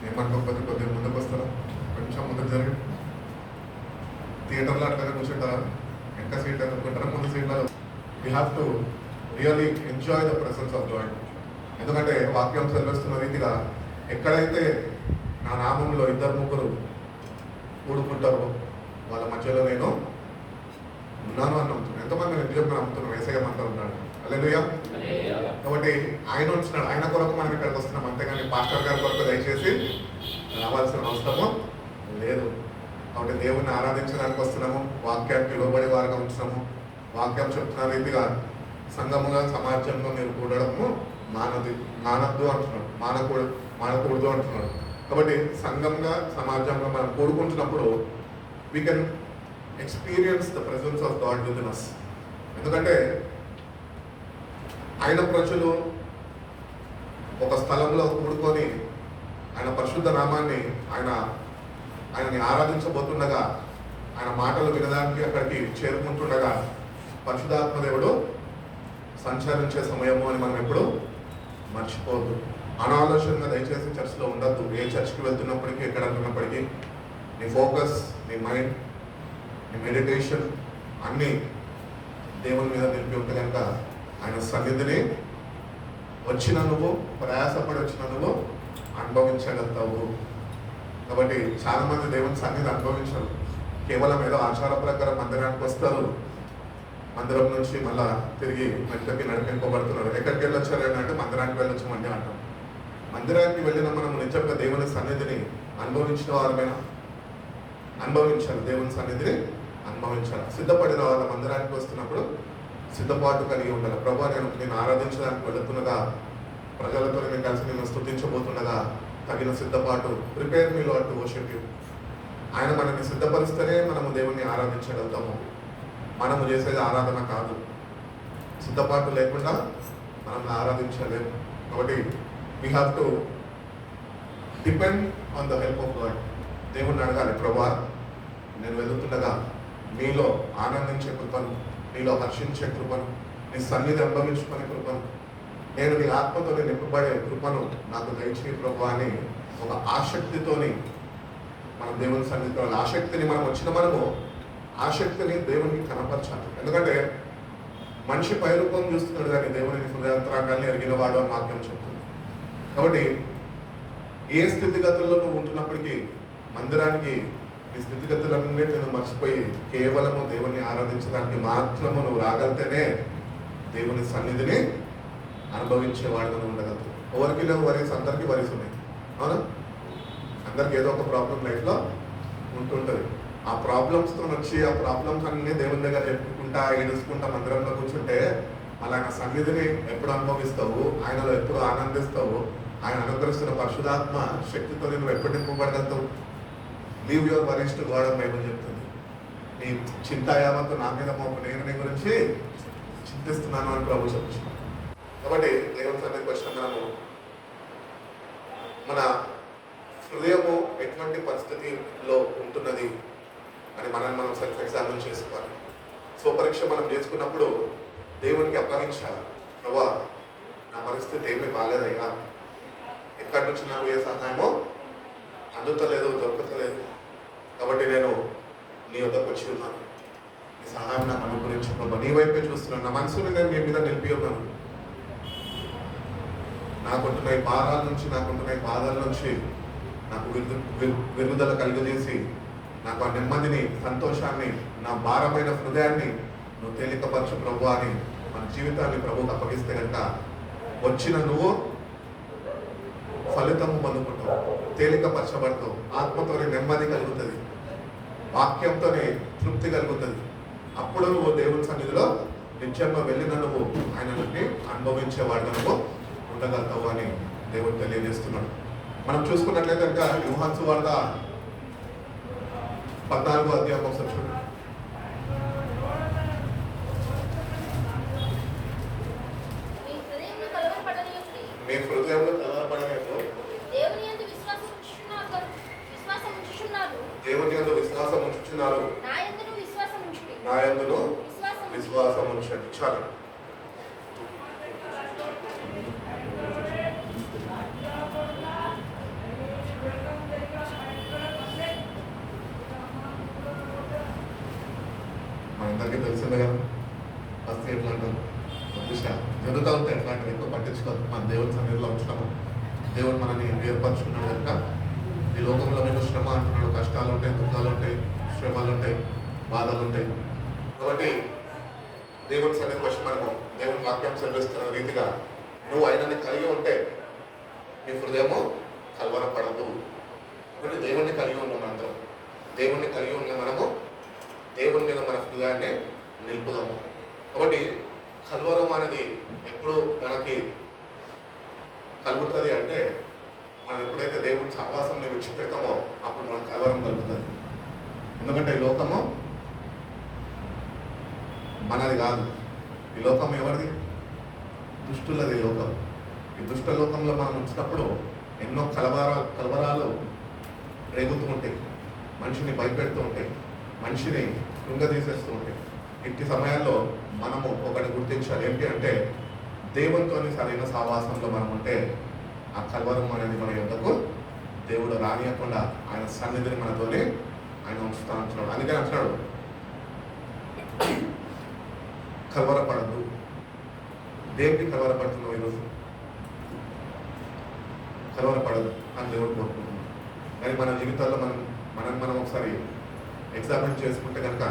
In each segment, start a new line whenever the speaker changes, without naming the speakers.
ఏమనుకోకపోతే కొద్దిగా ముందుకు వస్తారా? కొంచెం ముందుకు జరిగి థియేటర్లో అట్లాగే కూర్చుంటారా? వెనక సీట్ అనుకుంటారా? ముందు సీట్లో we have to really enjoy the presence of God. ఎందుకంటే వాక్యం చదివిస్తున్న రీతిగా ఎక్కడైతే నా నామంలో ఇద్దరు ముగ్గురు కూడుకుంటారో వాళ్ళ మధ్యలో నేను ఉన్నాను అని నమ్ముతున్నాను. ఎంతమంది నిజంగా నమ్ముతున్నాం? ఏసయ్య మనతో ఉన్నాడు. హల్లెలూయా. కాబట్టి ఆయన ఉంటున్నాడు, ఆయన కొరకు మనం ఇక్కడికి వస్తున్నాం. అంతేగాని పాస్టర్ గారి కొరకు దయచేసి రావాల్సిన అవసరము లేదు. కాబట్టి దేవుణ్ణి ఆరాధించడానికి వస్తున్నాము, వాక్యానికి లోబడి వారిగా ఉంటున్నాము. వాక్యం చెప్తున్న రీతిగా సంఘముగా సమాజంలో మీరు కూడడము మానద్దు అంటున్నాడు, మానకూడదు అంటున్నాడు. కాబట్టి సంఘంగా సమాజంగా మనం కూడుకుంటున్నప్పుడు we can experience the presence of God with in us. ఎందుకంటే ఆయన ప్రజలు ఒక స్థలంలో కూడుకొని ఆయన పరిశుద్ధ నామాన్ని ఆయనని ఆరాధించబోతుండగా, ఆయన మాటలు వినడానికి అక్కడికి చేరుకుంటుండగా పరిశుద్ధాత్మ దేవుడు సంచరించే సమయము అని మనం ఎప్పుడు మర్చిపోవద్దు. అనాలోచనగా దయచేసి చర్చ్లో ఉండద్దు. ఏ చర్చ్కి వెళ్తున్నప్పటికీ, ఎక్కడ వెళ్తున్నప్పటికీ నీ ఫోకస్, నీ మైండ్, నీ మెడిటేషన్ అన్నీ దేవుని మీద నిలిపి ఉంటే కనుక ఆయన సన్నిధిని వచ్చిన నువ్వు, ప్రయాసపడి వచ్చిన నువ్వు అనుభవించగలుగుతావు. కాబట్టి చాలామంది దేవుని సన్నిధి అనుభవించరు. కేవలం ఏదో ఆచార ప్రకారం మందిరానికి వస్తారు, మందిరం నుంచి మళ్ళా తిరిగి మెట్లకి నడిపింపబడుతున్నారు. ఎక్కడికి వెళ్ళొచ్చారు అంటే మందిరానికి వెళ్ళొచ్చామండి అంటాం. మందిరానికి వెళ్ళిన మనం నిజంగా దేవుని సన్నిధిని అనుభవించిన వారమైనా అనుభవించాలి. దేవుని సన్నిధిని అనుభవించాలి. సిద్ధపడిన వాళ్ళ మందిరానికి వస్తున్నప్పుడు సిద్ధపాటు కలిగి ఉండాలి. ప్రభు, నేను ఆరాధించడానికి వెళుతున్నగా, ప్రజలతో నేను కలిసి నేను స్తుతించబోతుండగా తగిన సిద్ధపాటు, prepare me lord to worship you. ఆయన మనల్ని సిద్ధపరిస్తేనే మనము దేవుణ్ణి ఆరాధించగలుగుతాము. మనము చేసేది ఆరాధన కాదు. సిద్ధపాటు లేకుండా మనం ఆరాధించలేము. కాబట్టి we have to depend on the help of God. దేవుణ్ణి అడగాలి, ప్రభా నేను వెళుతుండగా నీలో ఆనందించే కృపను, నీలో హర్షించే కృపను, నీ సన్నిధి అనుభవించుకునే కృపను, నేను నీ ఆత్మతో నింపబడే కృపను నాకు దయచేయి ప్రభు అని ఒక ఆసక్తితోని మనం దేవుని సన్నిధితో ఆసక్తిని మనము ఆసక్తిని దేవునికి కనపరచాలి. ఎందుకంటే మనిషి పైరూపం చూస్తున్నాడు కానీ దేవుని హృదయాంతరాంగాన్ని ఎరిగిన వాడు అని వాక్యం చెప్తుంది. కాబట్టి ఏ స్థితిగతుల్లో నువ్వు ఉంటున్నప్పటికీ మందిరానికి ఈ స్థితిగతులన్నీ నేను మర్చిపోయి కేవలము దేవుని ఆరాధించడానికి మాత్రము నువ్వు రాగలితేనే దేవుని సన్నిధిని అనుభవించేవాడుగా నువ్వు ఉండగలుగుతావు. ఎవరికి లేవు వరీస్, అందరికీ వరీస్ ఉన్నాయి. అవునా? అందరికి ఏదో ఒక ప్రాబ్లం లైఫ్లో ఉంటుంటుంది. ఆ ప్రాబ్లమ్స్తో వచ్చి ఆ ప్రాబ్లమ్స్ అన్నీ దేవుని దగ్గర చెప్పుకుంటా ఏడుచుకుంటా మందిరంలో కూర్చుంటే అలా ఆయన సన్నిధిని ఎప్పుడు అనుభవిస్తావు, ఆయనలో ఎప్పుడు ఆనందిస్తావు, ఆయన అనుగ్రహిస్తున్న పరిశుధాత్మ శక్తితో నువ్వు ఎప్పుడు నింపబడగలుగుతావు. Leave your worries to God అని బైబిల్ చెప్తుంది. నీ చింత యావత్తు నా మీద మోపు, నేను నీ గురించి చింతిస్తున్నాను అని ప్రభు చెప్తున్నాను. కాబట్టి దేవుని సన్నిధికి వచ్చిన మనము మన హృదయము ఎటువంటి పరిస్థితిలో ఉంటున్నది అని మనం సెల్ఫ్ ఎగ్జామిన్ చేసుకోవాలి. స్వపరీక్ష మనం చేసుకున్నప్పుడు దేవునికి అప్పగించాలి. ప్రభా నా పరిస్థితి ఏమీ బాగాలేదయ్యా, ఎక్కడి నుంచి నాకు ఏ సహాయమో అందుతలేదు, దొరకతలేదు. కాబట్టి నేను నీ వద్దకు వచ్చి ఉన్నాను, నీ సహాయం నాకు అనుగ్రహించు ప్రభా. నీ వైపే చూస్తున్నాను, నా మనసుని నేను మీ మీద నిలిపి ఉన్నాను. నాకుంటున్న ఈ భారాల నుంచి, నాకుంటున్న ఈ బాధల నుంచి నాకు విడుదల కలుగజేసి నాకు ఆ నెమ్మదిని, సంతోషాన్ని, నా భారమైన హృదయాన్ని నువ్వు తేలికపరచు ప్రభు అని మన జీవితాన్ని ప్రభువుకు అప్పగిస్తే కనుక వచ్చిన నువ్వు ఫలితము పొందుకుంటావు, తేలికపరచబడతావు, ఆత్మతోనే నెమ్మది కలుగుతుంది, వాక్యంతోనే తృప్తి కలుగుతుంది. అప్పుడు నువ్వు దేవుని సన్నిధిలో నిత్యంగా వెళ్ళిన నువ్వు ఆయనని అనుభవించేవాడు నువ్వు ఉండగలుగుతావు అని దేవుడు తెలియజేస్తున్నాడు. మనం చూసుకున్నట్లయితే కనుక యోహాను సువార్త 14వ అధ్యాయం ఒకసారి చూడండి. మీ హృదయంలో కలవరపడలేదు, దేవుని యందు విశ్వాసం ఉంచుచున్నారు, నా యందును విశ్వాసం ఉంచండి. చాలు. అందరికీ తెలిసిందే కదా. ఫస్ట్ ఎట్లా అంటారు దిశ జరుగుతూ ఉంటాయి, అట్లాంటివి ఎక్కువ పట్టించుకోదు. మన దేవుని సన్నిధిలో ఉంచుతాము. దేవుడు మనల్ని ఏర్పరచుకున్నాడు కనుక ఈ లోకంలో మీకు శ్రమ అంటున్నాడు, కష్టాలు ఉంటాయి, దుఃఖాలు ఉంటాయి, శ్రమలు ఉంటాయి, బాధలు ఉంటాయి. కాబట్టి దేవుని సన్నిధికి వచ్చి మనము దేవుని వాక్యం సెలవిస్తున్న రీతిగా నువ్వు ఆయనని కలిగి ఉంటే నీ హృదయము కలవరపడదు. అంటే దేవుణ్ణి కలిగి ఉన్నాం అందరం. దేవుణ్ణి కలిగి ఉన్న మనము దేవుని మీద మన హృదయాన్ని నిలుపుదాము. కాబట్టి కలవరం అనేది ఎప్పుడు మనకి కలుగుతుంది అంటే మనం ఎప్పుడైతే దేవుని సహవాసంలో విడిచిపెడతామో అప్పుడు మనకు కలవరం కలుగుతుంది. ఎందుకంటే ఈ లోకము మనది కాదు. ఈ లోకం ఎవరిది? దుష్టులది లోకం. ఈ దుష్ట లోకంలో మనం ఉంచినప్పుడు ఎన్నో కలవరాలు రేగుతూ ఉంటాయి, మనిషిని భయపెడుతూ ఉంటాయి, మనిషిని కృంగదీసేస్తూ ఉంటాయి. ఇట్టి సమయాల్లో మనము ఒకటి గుర్తించాలి, ఏంటి అంటే దేవునితో సరైన సావాసంలో మనం ఉంటే ఆ కలవరం అనేది మన యొద్దకు దేవుడు రానియకుండా ఆయన సన్నిధిని మనతోనే ఆయన ఉంచుతా ఉంటున్నాడు. అందుకని అంటున్నాడు కలవరపడద్దు. దేనికి కలవరపడుతున్నావు ఈరోజు? కలవరపడదు అని దేవుడు కోరుకుంటున్నాం. కానీ మన జీవితాల్లో మనం ఒకసారి ఎగ్జామిన్ చేసుకుంటే కనుక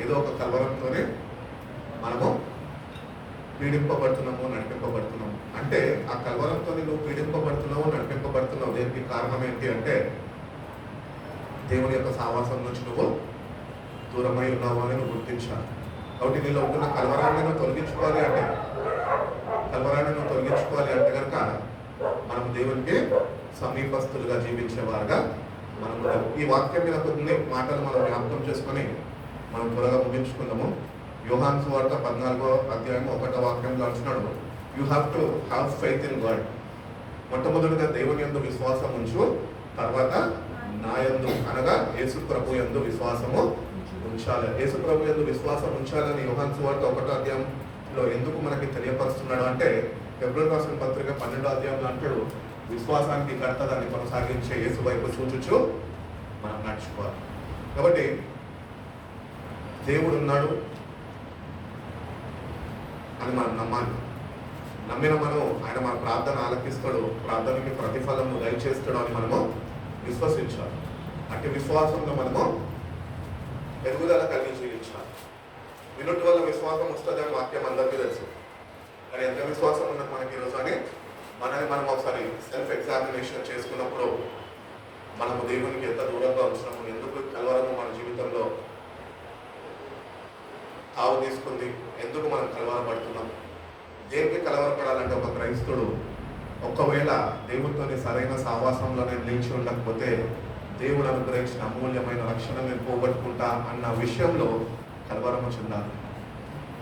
ఏదో ఒక కలవరంతోనే మనము పీడింపబడుతున్నాము, నడిపింపబడుతున్నాము. అంటే ఆ కలవరంతో నువ్వు పీడింపబడుతున్నావు, నడిపింపబడుతున్నావు. దేనికి కారణం ఏంటి అంటే దేవుని యొక్క సావాసం నుంచి నువ్వు దూరమై ఉన్నావు అని నువ్వు గుర్తించాలి. కాబట్టి నీలో ఉంటున్న కలవరాన్ని నువ్వు తొలగించుకోవాలి అంటే కనుక మనం దేవునికి సమీపస్తులుగా జీవించేవారుగా మనం ఈ వాక్యం మీద కొన్ని మాటలు మనం జ్ఞాపకం చేసుకొని మనం త్వరగా ముగించుకుందాము. యోహాను సువార్త 14వ అధ్యాయం 1వ వాక్యంలో అంటున్నాడు, you have to have faith in God. మొట్టమొదటిగా దేవుని యందు విశ్వాసం ఉంచు, తర్వాత నా యందు అనగా యేసు ప్రభు యందు విశ్వాసము ఉంచాలి. యేసు ప్రభు యందు విశ్వాసం ఉంచాలని యోహాను సువార్త 1వ అధ్యాయంలో ఎందుకు మనకి తెలియపరుస్తున్నాడు అంటే ఫిబ్రవరి రాసిన పత్రిక 12వ అధ్యాయంలో అంటాడు, విశ్వాసానికి కర్త దాన్ని కొనసాగించే యేసు వైపు చూచుచు మనం నడుచుకోవాలి. కాబట్టి దేవుడు ఉన్నాడు అని మనం నమ్మాలి. నమ్మిన మనం ఆయన మన ప్రార్థన ఆలకిస్తాడు, ప్రార్థనకి ప్రతిఫలము దయచేస్తాడు అని మనము విశ్వసించాలి. అట్టి విశ్వాసంలో మనము ఎదుగుదల కలిగి జీవించాలి. వినుటి వల్ల విశ్వాసం వస్తుంది అని వాక్యం అందరికీ తెలుసు. కానీ ఎంత విశ్వాసం ఉన్నది మనకి ఈరోజు అని మనని మనం ఒకసారి సెల్ఫ్ ఎగ్జామినేషన్ చేసుకున్నప్పుడు మనము దేవునికి ఎంత దూరంగా ఉంచినాము, ఎందుకు కలవరము మన జీవితంలో తావు తీసుకుంది, ఎందుకు మనం కలవరపడుతున్నాం? దేనికి కలవరపడాలంటే ఒక క్రైస్తవుడు ఒకవేళ దేవుడితోని సరైన సావాసంలో నేను నిలిచి ఉండకపోతే దేవుడు అనుగ్రహించిన అమూల్యమైన రక్షణ నేను పోగొట్టుకుంటా అన్న విషయంలో కలవరము చెందాలి.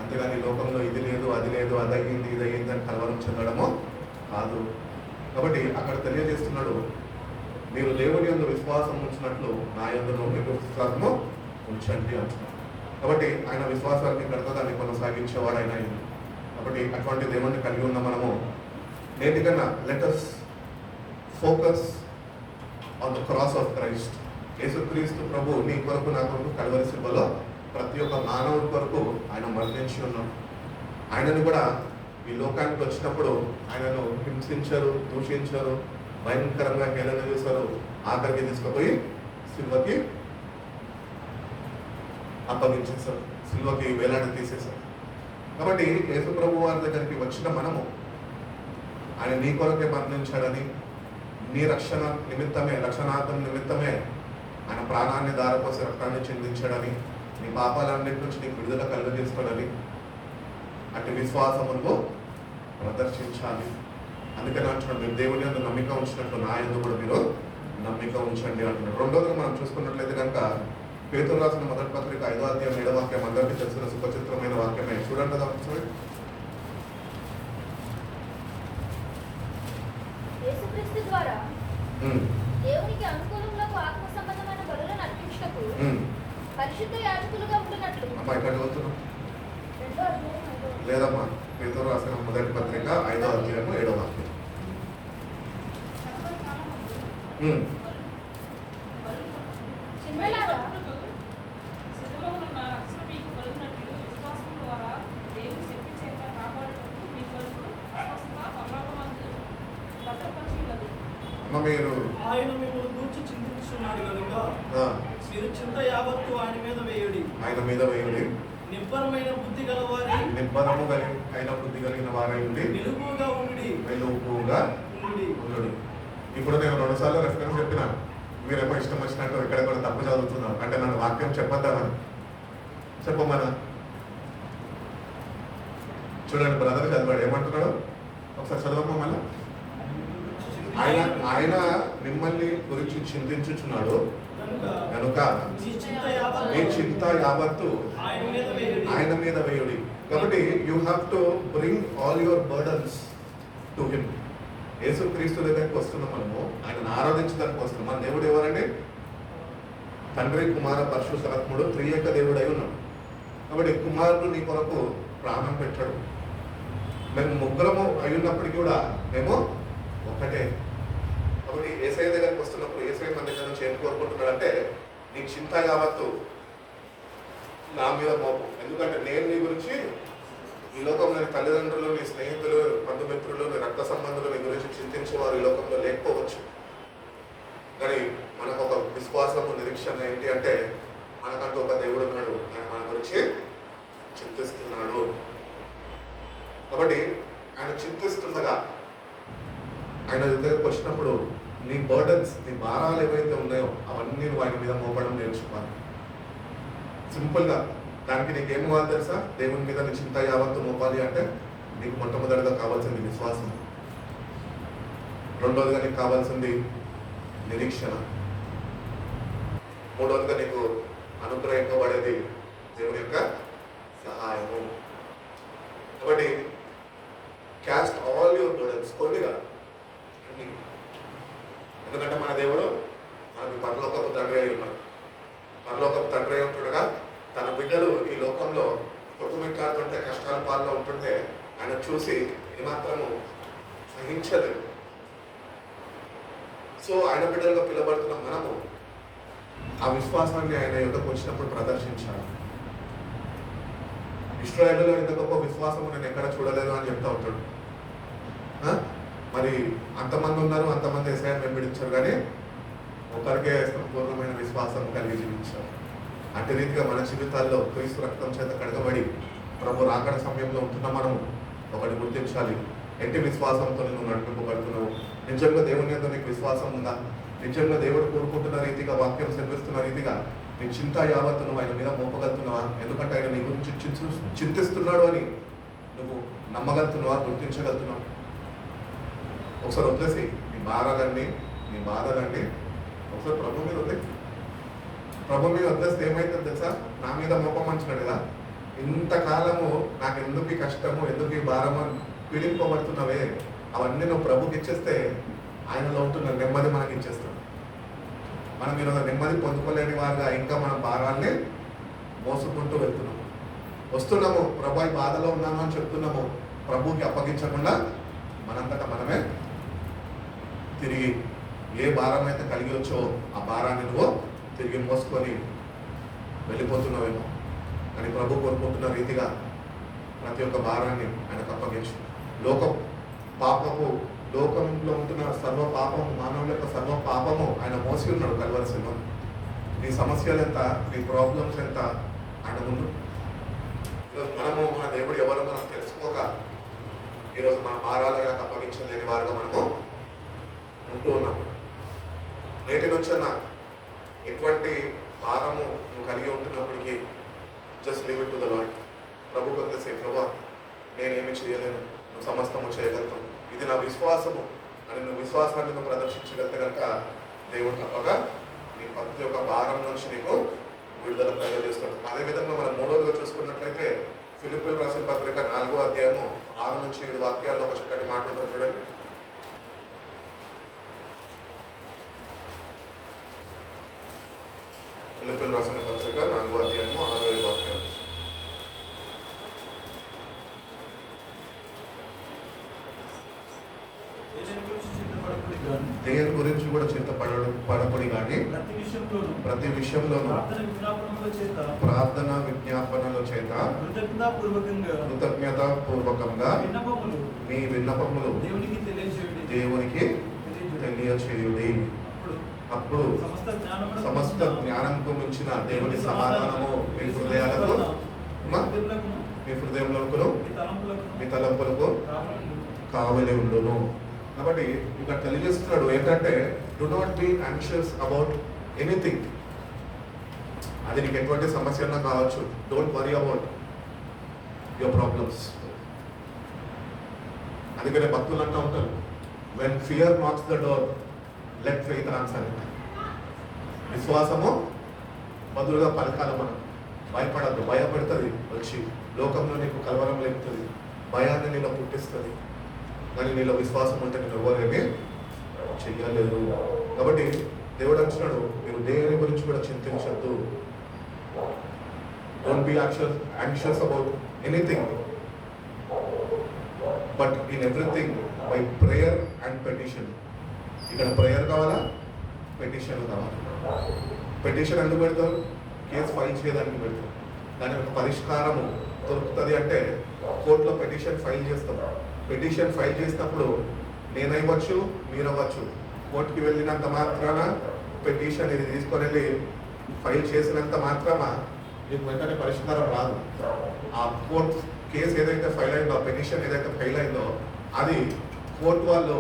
అంతేగాని లోకంలో ఇది లేదు, అది లేదు, అది అయ్యింది, ఇది అయ్యింది అని కలవరం చెందడము కాదు. కాబట్టి అక్కడ తెలియజేస్తున్నాడు, మీరు దేవుని యందు విశ్వాసం ఉంచినట్లు నా యందు మీకు విశ్వాసము ఉంచండి అంటున్నాడు. కాబట్టి ఆయన విశ్వాసాన్ని కనుక దాన్ని కొనసాగించేవాడు ఆయన. కాబట్టి అటువంటి దేవుణ్ణి కలిగి ఉన్న మనము నేటికన్నా let us focus on the cross of Christ. యేసుక్రీస్తు ప్రభు నీ కొరకు నా కొరకు కల్వరి శిలువలో ప్రతి ఒక్క మానవుడి కొరకు ఆయన మరణించి ఉన్నాడు. ఆయనను కూడా ఈ లోకానికి వచ్చినప్పుడు ఆయనను హింసించారు, దూషించారు, భయంకరంగా హేళన చేశారు, ఆఖరికి తీసుకుపోయి శిలువకి అప్పగించేశారు, శిలువకి వేలాడ తీసేశారు. కాబట్టి యేసు ప్రభు వారి దగ్గరికి వచ్చిన మనము ఆయన నీ కొరకే మరణించాడని, నీ రక్షణ నిమిత్తమే, రక్షణార్థం నిమిత్తమే ఆయన ప్రాణాన్ని దారపోసి రక్తాన్ని చెందించాడని, నీ పాపాలన్నిటి నుంచి నీకు విడుదల కలుగజేసుకోవాలని అటు విశ్వాసమును ప్రదర్శించాలి. అందుకని అంటున్నాడు, మీరు దేవుని యందు నమ్మిక ఉంచినట్లు నా యందు కూడా మీరు నమ్మిక ఉంచండి అంటున్నాడు. రెండోది మనం చూసుకున్నట్లయితే కనుక పేతురు రాసిన మొదటి పత్రిక 5వ అధ్యాయం 7వ వాక్యం అందరికీ తెలిసిన సుపచిత్రమైన వాక్యమే. చూడండి కదా ఒకసారి.
యేసుక్రీస్తు ద్వారా దేవునికి అనుకూలములకు ఆత్మ సంబంధమైన బలులను అర్పించుటకు పరిశుద్ధ యాజకులుగా ఉంటున్నట్లు.
అమ్మా ఇక్కడ చదువుతున్నాం లేదమ్మా, పేతురు రాసిన మొదటి పత్రిక 5వ అధ్యాయం 7వ వాక్యం.
భద్రపరిచినది.
అమ్మ మీరు
ఆయన మిమ్మల్ని గూర్చి చింతిస్తున్నాడు కనుక
ఆ,
మీరు చింత యావత్తు ఆయన మీద వేయుడి.
ఆయన మీద వేయుడి.
నిబ్బరమైన బుద్ధి గలవారి
నిబ్బరము అయిన బుద్ధి కలిగిన వారై ఉండి
నిలుపుగా ఉండి
మెలకువగా
ఉండి.
ఉండు. ఇప్పుడు నేను 2 సార్లు రెఫరెన్స్ చెప్పిన, మీరేమో ఇష్టం వచ్చినట్టు ఎక్కడెక్కడ తప్పు చదువుతున్నారు. అంటే నన్ను వాక్యం చెప్పొద్దామని చెప్పమన్నా. చూడండి బ్రదర్ చదివాడు ఏమంటున్నాడు, ఒకసారి చదవమ్మా మళ్ళీ. ఆయన మిమ్మల్ని గురించి చింతించుచున్నాడు కనుక
మీ చింత
మీ
యావత్తు
చింత యావత్తు
ఆయన మీద వేయుడి.
ఆయన మీద వేయుడి. కాబట్టి you have to bring all your burdens to him. యేసు క్రీస్తు దగ్గరికి వస్తున్నాం మనము, ఆయనను ఆరాధించడానికి వస్తున్నాం. మన దేవుడు ఎవరండి? తండ్రి, కుమార, పరిశుద్ధాత్ముడు త్రియేక దేవుడై ఉన్నాడు. కాబట్టి కుమారుడు నీ కొరకు ప్రాణం పెట్టాడు. మేము ముగ్గురము అయి ఉన్నప్పటికీ కూడా మేము ఒకటే. కాబట్టి ఏసఐ దగ్గరికి వస్తున్నప్పుడు ఏసఐ మన దగ్గర నుంచి ఏం కోరుకుంటున్నాడంటే, నీ చింత యావత్తు నా మీద మోపం. ఎందుకంటే నేను నీ గురించి ఈ లోకంలో నీ తల్లిదండ్రులు, నీ స్నేహితులు, బంధుమిత్రులు, నీ రక్త సంబంధులు నీ గురించి చింతించేవారు ఈ లోకంలో లేకపోవచ్చు. కానీ మనకు ఒక విశ్వాసము, నిరీక్షణ ఏంటి అంటే, మనకంటూ ఒక దేవుడు ఉన్నాడు, ఆయన మన గురించి చింతిస్తున్నాడు. కాబట్టి ఆయన చింతిస్తుండగా ఆయన దగ్గరకు వచ్చినప్పుడు నీ బర్డన్స్, నీ భారాలు ఏవైతే ఉన్నాయో అవన్నీ నువ్వు ఆయన మీద మోపడం నేర్చుకోవాలి. సింపుల్గా దానికి నీకేం ఇవ్వాలి తెలుసా? దేవుని మీద నీ చింత యావత్తు మోపాలి అంటే నీకు మొట్టమొదటిగా కావాల్సింది విశ్వాసం. రెండోదిగా నీకు కావాల్సింది నిరీక్షణ. మూడోదిగా నీకు అనుగ్రహింపబడేది దేవుని యొక్క సహాయము. కాబట్టి క్యాస్ట్ ఆల్ యువర్ బర్డన్స్, కొద్దిగా. ఎందుకంటే మన దేవుడు మనకి పరలోకపు తండ్రి అయి ఉన్నాడు. పరలోకపు తండ్రి అయి ఉంటుండగా తన బిడ్డలు ఈ లోకంలో కొట్టుమిట్టాడుతుంటే, కష్టాల పాల్లో ఉంటుంటే ఆయన చూసి ఏమాత్రము సహించలేదు. సో ఆయన బిడ్డలుగా పిలబడుతున్న మనము ఆ విశ్వాసాన్ని ఆయన యుద్ధకు వచ్చినప్పుడు ప్రదర్శించాలి. ఇశ్రాయేలులో ఇంత గొప్ప విశ్వాసం నేను ఎక్కడ చూడలేదు అని చెప్తా ఉంటాడు. మరి అంతమంది ఉన్నారు, అంతమంది ఏసయ్యను వెంబడించారు, కానీ ఒకరికే సంపూర్ణమైన విశ్వాసం కలిగి జీవించారు. అట్టి రీతిగా మన జీవితాల్లో క్రీస్తు రక్తం చేత కడగబడి ప్రభు రాకడ సమయంలో ఉంటున్న మనము ఒకటి గుర్తించాలి. ఎట్టి విశ్వాసంతో నువ్వు నడిపింపబడుతున్నావు? నిజంగా దేవుని యొక్క నీకు విశ్వాసం ఉందా? నిజంగా దేవుడు కోరుకుంటున్న రీతిగా, వాక్యం సెలవిస్తున్న రీతిగా నీ చింత యావత్తు నువ్వు ఆయన మీద మోపగలుగుతున్నావా? ఎందుకంటే ఆయన నీ గురించి చింతిస్తున్నాడు అని నువ్వు నమ్మగలుగుతున్నావా, గుర్తించగలుగుతున్నావు? ఒకసారి వదిలేసి నీ భారాలన్నీ, నీ బాధలన్నీ ఒకసారి ప్రభు మీద వదిలే. ప్రభు మీద వదిలేస్తే ఏమైతుంది తెలుసా? నా మీద మోపమంటున్నాడు కదా, ఇంతకాలము నాకు ఎందుకు ఈ కష్టము, ఎందుకు ఈ భారము పీడింపబడుతున్నావే, అవన్నీ నువ్వు ప్రభుకి ఇచ్చేస్తే ఆయనలో ఉంటున్న నెమ్మది మనకి ఇచ్చేస్తాడు. మనం ఈరోజు నెమ్మది పొందుకోలేని వారుగా ఇంకా మన భారాన్ని మోసుకుంటూ వస్తున్నాము. ప్రభు ఈ బాధలో ఉన్నాను అని చెప్తున్నాము. ప్రభుకి అప్పగించకుండా మనంతటా మనమే తిరిగి ఏ భారం అయితే కలిగి వచ్చో ఆ భారాన్ని నువ్వు తిరిగి మోసుకొని వెళ్ళిపోతున్నావేమో. కానీ ప్రభు కోరుకుంటున్న రీతిగా ప్రతి ఒక్క భారాన్ని ఆయనకు అప్పగించు. లోకంలో ఉంటున్న సర్వ పాపము, మానవుల యొక్క సర్వ పాపము ఆయన మోసి ఉన్నాడు కల్వరి సిలువలో. నీ సమస్యలు ఎంత, నీ ప్రాబ్లమ్స్ ఎంత ఆయన ముందు. ఈరోజు మనము మన దేవుడు ఎవరో మనం తెలుసుకోక ఈరోజు మన భారాలుగా అప్పగించలేని వారుగా మనము ఉంటూ ఉన్నాము. నేటి నుంచన్నా ఎటువంటి భారము నువ్వు కలిగి ఉంటున్నప్పటికీ just leave it to the lord. ప్రభు కొంతసేపు, ప్రభు నేనేమి చేయలేను, నువ్వు సమస్తము చేయగలుగుతావు, ఇది నా విశ్వాసము అని నువ్వు విశ్వాసాన్ని నువ్వు ప్రదర్శించగలిగితే కనుక దేవుడు తప్పగా నీ ప్రతి ఒక్క భారం నుంచి నీకు విడుదల ప్రయోగిస్తాడు. అదేవిధంగా మనం మూడోదిగా చూసుకున్నట్లయితే ఫిలిప్పీయులకు రాసిన పత్రిక 4వ అధ్యాయము 6 నుంచి 7 వాక్యాల్లో ఒక చక్కటి మాట ఉంటుంది చూడండి. ఫిలిప్పీయులకు రాసిన పత్రిక 4వ అధ్యాయము 6, 7 వాక్యాలు. దేని గురించి కూడా చింతపడపడి కానీ ప్రతి విషయంలోనూ ప్రార్థన విజ్ఞాపనల చేత కృతజ్ఞతాపూర్వకంగా మీ విన్నపములు దేవునికి తెలియచేయుడి. అప్పుడు సమస్త జ్ఞానంకు మించిన దేవుని సమాధానము మీ హృదయాలకు మీ హృదయంలోకును మీ తలంపులకు కావలి ఉండును. కాబట్టి ఇక్కడ తెలియజేస్తున్నాడు ఏంటంటే, do not be anxious about anything. అది నీకు ఎటువంటి సమస్య అన్నా కావచ్చు. Don't worry about your problems. అందుకనే భక్తులు అంటూ ఉంటారు, when fear knocks the door let faith answer. విశ్వాసము బదులుగా పలకాల. మనం భయపడద్దు. భయపడుతుంది వచ్చి లోకంలో నీకు కలవరం లేపుతుంది, భయాన్ని నీలో పుట్టిస్తుంది. కానీ నీలో విశ్వాసం ఉంటే నేను ఎవరేమీ చెయ్యలేదు. కాబట్టి దేవుడు అంటున్నాడు, మీరు దేని గురించి కూడా చింతించద్దు. Don't be anxious about anything, but in everything by prayer and petition. ఇక్కడ ప్రేయర్ కావాలా, పెటిషన్ కావాలా. పెటిషన్ ఎందుకు పెడతారు? కేసు ఫైల్ చేయడానికి పెడతారు. దాని ఒక పరిష్కారము దొరుకుతుంది అంటే కోర్టులో పెటిషన్ ఫైల్ చేస్తాం. పెటిషన్ ఫైల్ చేసినప్పుడు నేనవ్వచ్చు, మీరవ్వచ్చు. కోర్టుకి వెళ్ళినంత మాత్రాన పెటిషన్ ఇది తీసుకొని వెళ్ళి ఫైల్ చేసినంత మాత్రమా మీకు వెంటనే పరిష్కారం రాదు. ఆ కోర్టు కేసు ఏదైతే ఫైల్ అయిందో, పెటిషన్ ఏదైతే ఫైల్ అయిందో, అది కోర్టు వాళ్ళు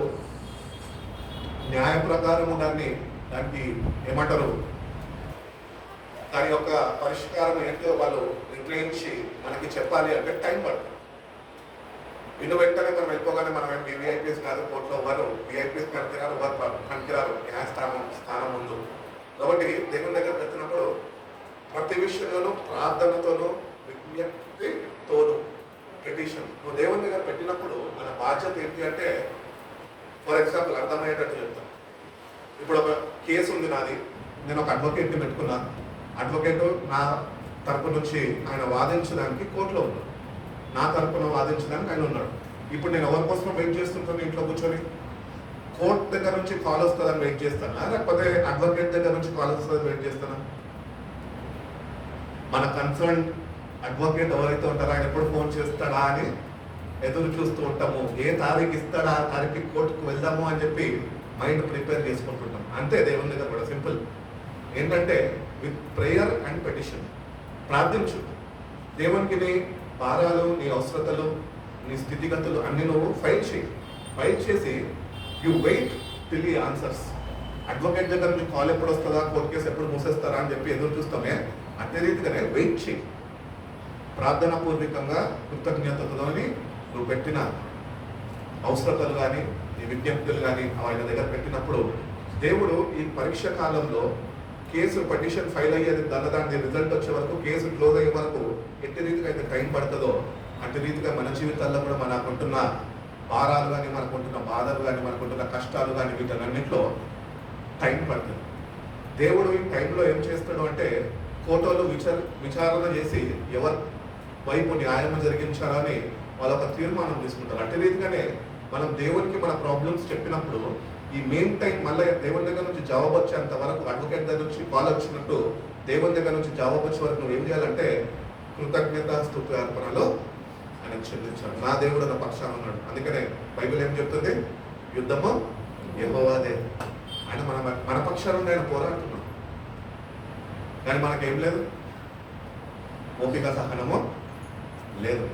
న్యాయ ప్రకారము దానికి ఏమంటారు, దాని యొక్క పరిష్కారం ఏంటో వాళ్ళు నిర్ణయించి మనకి చెప్పాలి అంటే టైం పడుతుంది. ఇನ್ನು వెంటనే మనం వెళ్ళిపోగానే మనం విఐపీస్ కాదు, కోర్టులో వారు విఐపీస్ కనికిరారు, వారు కనికిరారు స్థానం ముందు. కాబట్టి దేవుని దగ్గర పెట్టినప్పుడు ప్రతి విషయంలోనూ ప్రార్థనతోనూ విజ్ఞప్తితోనూ పెటిషన్. నువ్వు దేవుని దగ్గర పెట్టినప్పుడు మన బాధ్యత ఏంటి అంటే, ఫర్ ఎగ్జాంపుల్ అర్థమయ్యేటట్టు చెప్తాను. ఇప్పుడు ఒక కేసు ఉంది నాది, నేను ఒక అడ్వకేట్ని పెట్టుకున్నాను. అడ్వకేట్ నా తరపు నుంచి ఆయన వాదించడానికి కోర్టులో ఉన్నాడు, నా తరపున వాదించడానికి ఆయన ఉన్నాడు. ఇప్పుడు నేను ఎవరి కోసం వెయిట్ చేస్తుంటాను? ఇంట్లో కూర్చొని కోర్టు దగ్గర నుంచి కాల్ వస్తుందని వెయిట్ చేస్తానా, లేకపోతే అడ్వకేట్ దగ్గర నుంచి కాల్ వస్తుందని వెయిట్ చేస్తానా? మన కన్సర్న్ అడ్వకేట్ ఎవరైతే ఉంటారో ఆయన ఎప్పుడు ఫోన్ చేస్తాడా అని ఎదురు చూస్తూ ఉంటాము. ఏ తారీఖు ఇస్తాడా, ఆ తారీఖు కోర్టుకు వెళ్దాము అని చెప్పి మైండ్ ప్రిపేర్ చేసుకుంటుంటాం. అంతే దేవుని దగ్గర కూడా సింపుల్ ఏంటంటే, విత్ ప్రేయర్ అండ్ పెటిషన్ ప్రార్థించు. దేవునికి నీ భారాలు, నీ అవసరతలు, నీ స్థితిగతులు అన్ని నువ్వు ఫైల్ చేయి. ఫైల్ చేసి యు వెయిట్ టిల్ ఈ ఆన్సర్స్. అడ్వకేట్ దగ్గర నుంచి కాల్ ఎప్పుడు వస్తుందా, కోర్టు కేసు ఎప్పుడు మూసేస్తారా అని చెప్పి ఎదురు చూస్తామే, అదే రీతిగానే వెయిట్ చేయి. ప్రార్థనా పూర్వకంగా కృతజ్ఞతతోని నువ్వు పెట్టిన అవసరతలు కానీ నీ విజ్ఞప్తులు కానీ ఆయన దగ్గర పెట్టినప్పుడు దేవుడు ఈ పరీక్ష కాలంలో కేసు పిటిషన్ ఫైల్ అయ్యేది దాని రిజల్ట్ వచ్చే వరకు, కేసు క్లోజ్ అయ్యే వరకు ఎట్టి రీతిగా అయితే టైం పడుతుందో అట్టి రీతిగా మన జీవితాల్లో కూడా మనకుంటున్న భారాలు కానీ, మనకుంటున్న బాధలు కానీ, మనకుంటున్న కష్టాలు కానీ, వీటన్నింటిలో టైం పడుతుంది. దేవుడు ఈ టైంలో ఏం చేస్తాడు అంటే, కోర్టులో విచారణ చేసి ఎవరి వైపు న్యాయం జరిగించాలని వాళ్ళు ఒక తీర్మానం తీసుకుంటారు. అట్టి రీతిగానే మనం దేవునికి మన ప్రాబ్లమ్స్ చెప్పినప్పుడు ఈ మెయిన్ టైం మళ్ళీ దేవుని దగ్గర నుంచి జవాబు వచ్చేంత వరకు, అడ్వకేట్ దగ్గర నుంచి కాల్ వచ్చినట్టు దేవుని దగ్గర నుంచి జవాబు వచ్చే వరకు నువ్వు ఏం చేయాలంటే కృతజ్ఞత స్తుతి అర్పణలో ఆయన చెల్లించాడు. నా దేవుడు నా పక్షాన ఉన్నాడు. అందుకనే బైబిల్ ఏం చెప్తుంది? యుద్ధము యెహోవాదే. ఆయన మన పక్షాన ఉండి ఆయన పోరాడుతున్నాడు. కానీ మనకేం లేదు, ఓపిక సహనము లేదు.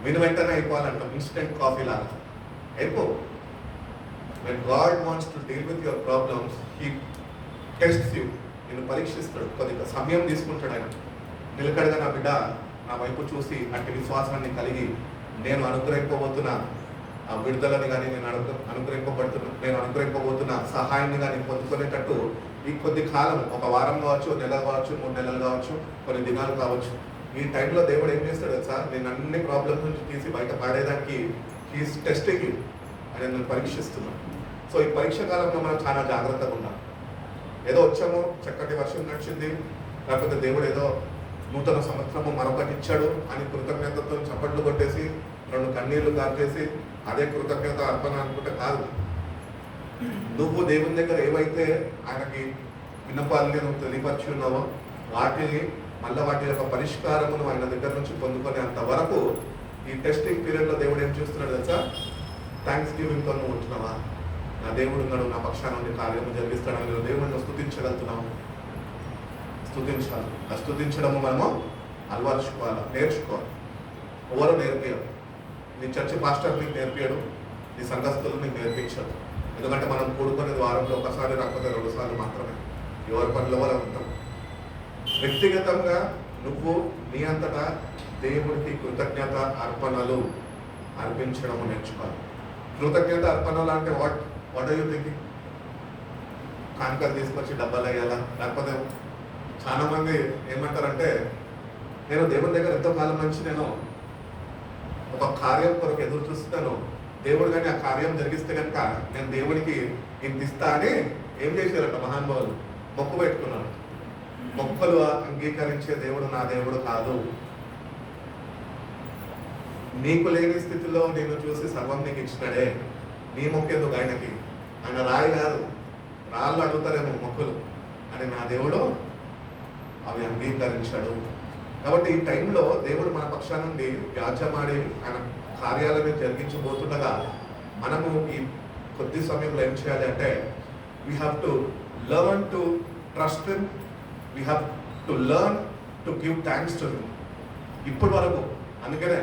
విని వెంటనే అయిపోవాలంటాం, ఇన్స్టెంట్ కాఫీ లాగా అయిపో. When God wants to deal with your problems, He tests you. నిన్ను పరీక్షిస్తాడు, కొద్దిగా సమయం తీసుకుంటాడు. ఆయన నిలకడగా నా బిడ్డ నా వైపు చూసి అట్టి విశ్వాసాన్ని కలిగి నేను అనుగ్రహింపబోతున్న ఆ విడుదలని కానీ, నేను అనుగ్రహింపబోతున్న సహాయాన్ని కానీ పొందుకునేటట్టు ఈ కొద్ది కాలం, ఒక వారం కావచ్చు, నెల కావచ్చు, 3 నెలలు కావచ్చు, కొన్ని దినాలు కావచ్చు, ఈ టైంలో దేవుడు ఏం చేస్తాడు సార్, నేను అన్ని ప్రాబ్లమ్స్ నుంచి తీసి బయట పాడేదానికి హీస్ టెస్టింగ్ యూ అని నేను పరీక్షిస్తున్నాను. సో ఈ పరీక్ష కాలంలో మనం చాలా జాగ్రత్తగా ఉన్నాం. ఏదో వచ్చాము, చక్కటి వర్షం నడిచింది, లేకపోతే దేవుడు ఏదో నూతన సంవత్సరము మరొకటి ఇచ్చాడు అని కృతజ్ఞతతో చప్పట్లు కొట్టేసి 2 కన్నీళ్లు గార్చేసి అదే కృతజ్ఞత అర్పణ అనుకుంటే కాదు. నువ్వు దేవుని దగ్గర ఏవైతే ఆయనకి విన్నపాలని నువ్వు తెలియపరిచి ఉన్నావో వాటిని మళ్ళీ వాటి యొక్క పరిష్కారమును ఆయన దగ్గర నుంచి పొందుకునేంత వరకు ఈ టెస్టింగ్ పీరియడ్లో దేవుడు ఏం చూస్తున్నాడు తెలుసా? థ్యాంక్స్ గివింగ్తో నువ్వు ఉంటున్నావా? నా దేవుడు ఉన్నాడు, నా పక్షాన నుండి కార్యము జరిగిస్తాడని నువ్వు దేవుడిని స్తుతించగలుగుతున్నావు. స్తుతించాలి. ఆ స్తుతించడము మనము అలవర్చుకోవాలి, నేర్చుకోవాలి. ఎవరు నేర్పియరు. నీ చర్చి పాస్టర్ నీకు నేర్పియడు, నీ సంఘస్థులు నీకు నేర్పించడు. ఎందుకంటే మనం కూడుకునేది వారంలో ఒకసారి రాకపోతే 2 సార్లు మాత్రమే. ఎవరి పనిలో వాళ్ళు ఉంటాం. వ్యక్తిగతంగా నువ్వు నీ అంతటా దేవుడికి కృతజ్ఞత అర్పణలు అర్పించడం నేర్చుకోవాలి. కృతజ్ఞత అర్పణలు అంటే వాట్ ఆర్ యూ థింకింగ్? కానుకలు తీసుకొచ్చి డబ్బాలు వేయాలా? లేకపోతే చాలా మంది ఏమంటారంటే, నేను దేవుని దగ్గర ఎంతో కాలం నుంచి నేను ఒక కార్యం కొరకు ఎదురు చూస్తున్నాను, దేవుడు కానీ ఆ కార్యం జరిగిస్తే కనుక నేను దేవుడికి ఇంత ఇస్తా అని ఏం చేశారంట మహానుభావులు? మొక్కు పెట్టుకున్నాను. మొక్కలు అంగీకరించే దేవుడు నా దేవుడు కాదు. నీకు లేని స్థితిలో నేను చూసి సర్వం నీకు ఇచ్చినాడే, నీ మొక్కేందుకు ఆయనకి? ఆయన రాయి కాదు, రాళ్ళు అడుగుతారేమో మొక్కులు అని నా దేవుడు అవి అంగీకరించాడు. కాబట్టి ఈ టైంలో దేవుడు మన పక్షాన నుండి వ్యాజ్యమాడి ఆయన కార్యాలను జరిగించబోతుండగా మనము ఈ కొద్ది సమయంలో ఏం చేయాలి అంటే, we have to learn to trust him, we have to learn to give thanks to him. ఇప్పటి వరకు అందుకనే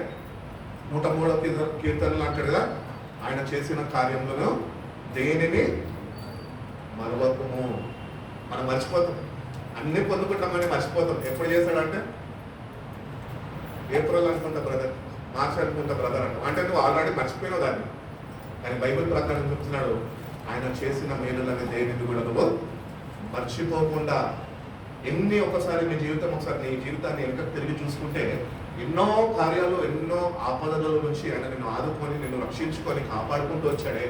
103వ కీర్తనలు అంటాడు కదా, ఆయన చేసిన కార్యంలో దేనిని మరవకము. మనం మర్చిపోతాం, అన్ని పొందుకుంటామని మర్చిపోతాం. ఎప్పుడు చేశాడంటే ఏప్రిల్ అనుకుంటా బ్రదర్, మార్చ్ అనుకుంటా బ్రదర్ అంటే నువ్వు ఆల్రెడీ మర్చిపోయినావు దాన్ని. కానీ బైబిల్ ప్రకారం చెప్తున్నాడు, ఆయన చేసిన మేలులని దేనిని కూడా నువ్వు మర్చిపోకుండా. ఎన్ని ఒకసారి నీ జీవితం, ఒకసారి నీ జీవితాన్ని వెనక తిరిగి చూసుకుంటే ఎన్నో కార్యాలు, ఎన్నో ఆపదల నుంచి ఆయన నిన్ను ఆదుకొని, నిన్ను రక్షించుకొని కాపాడుకుంటూ వచ్చాడే.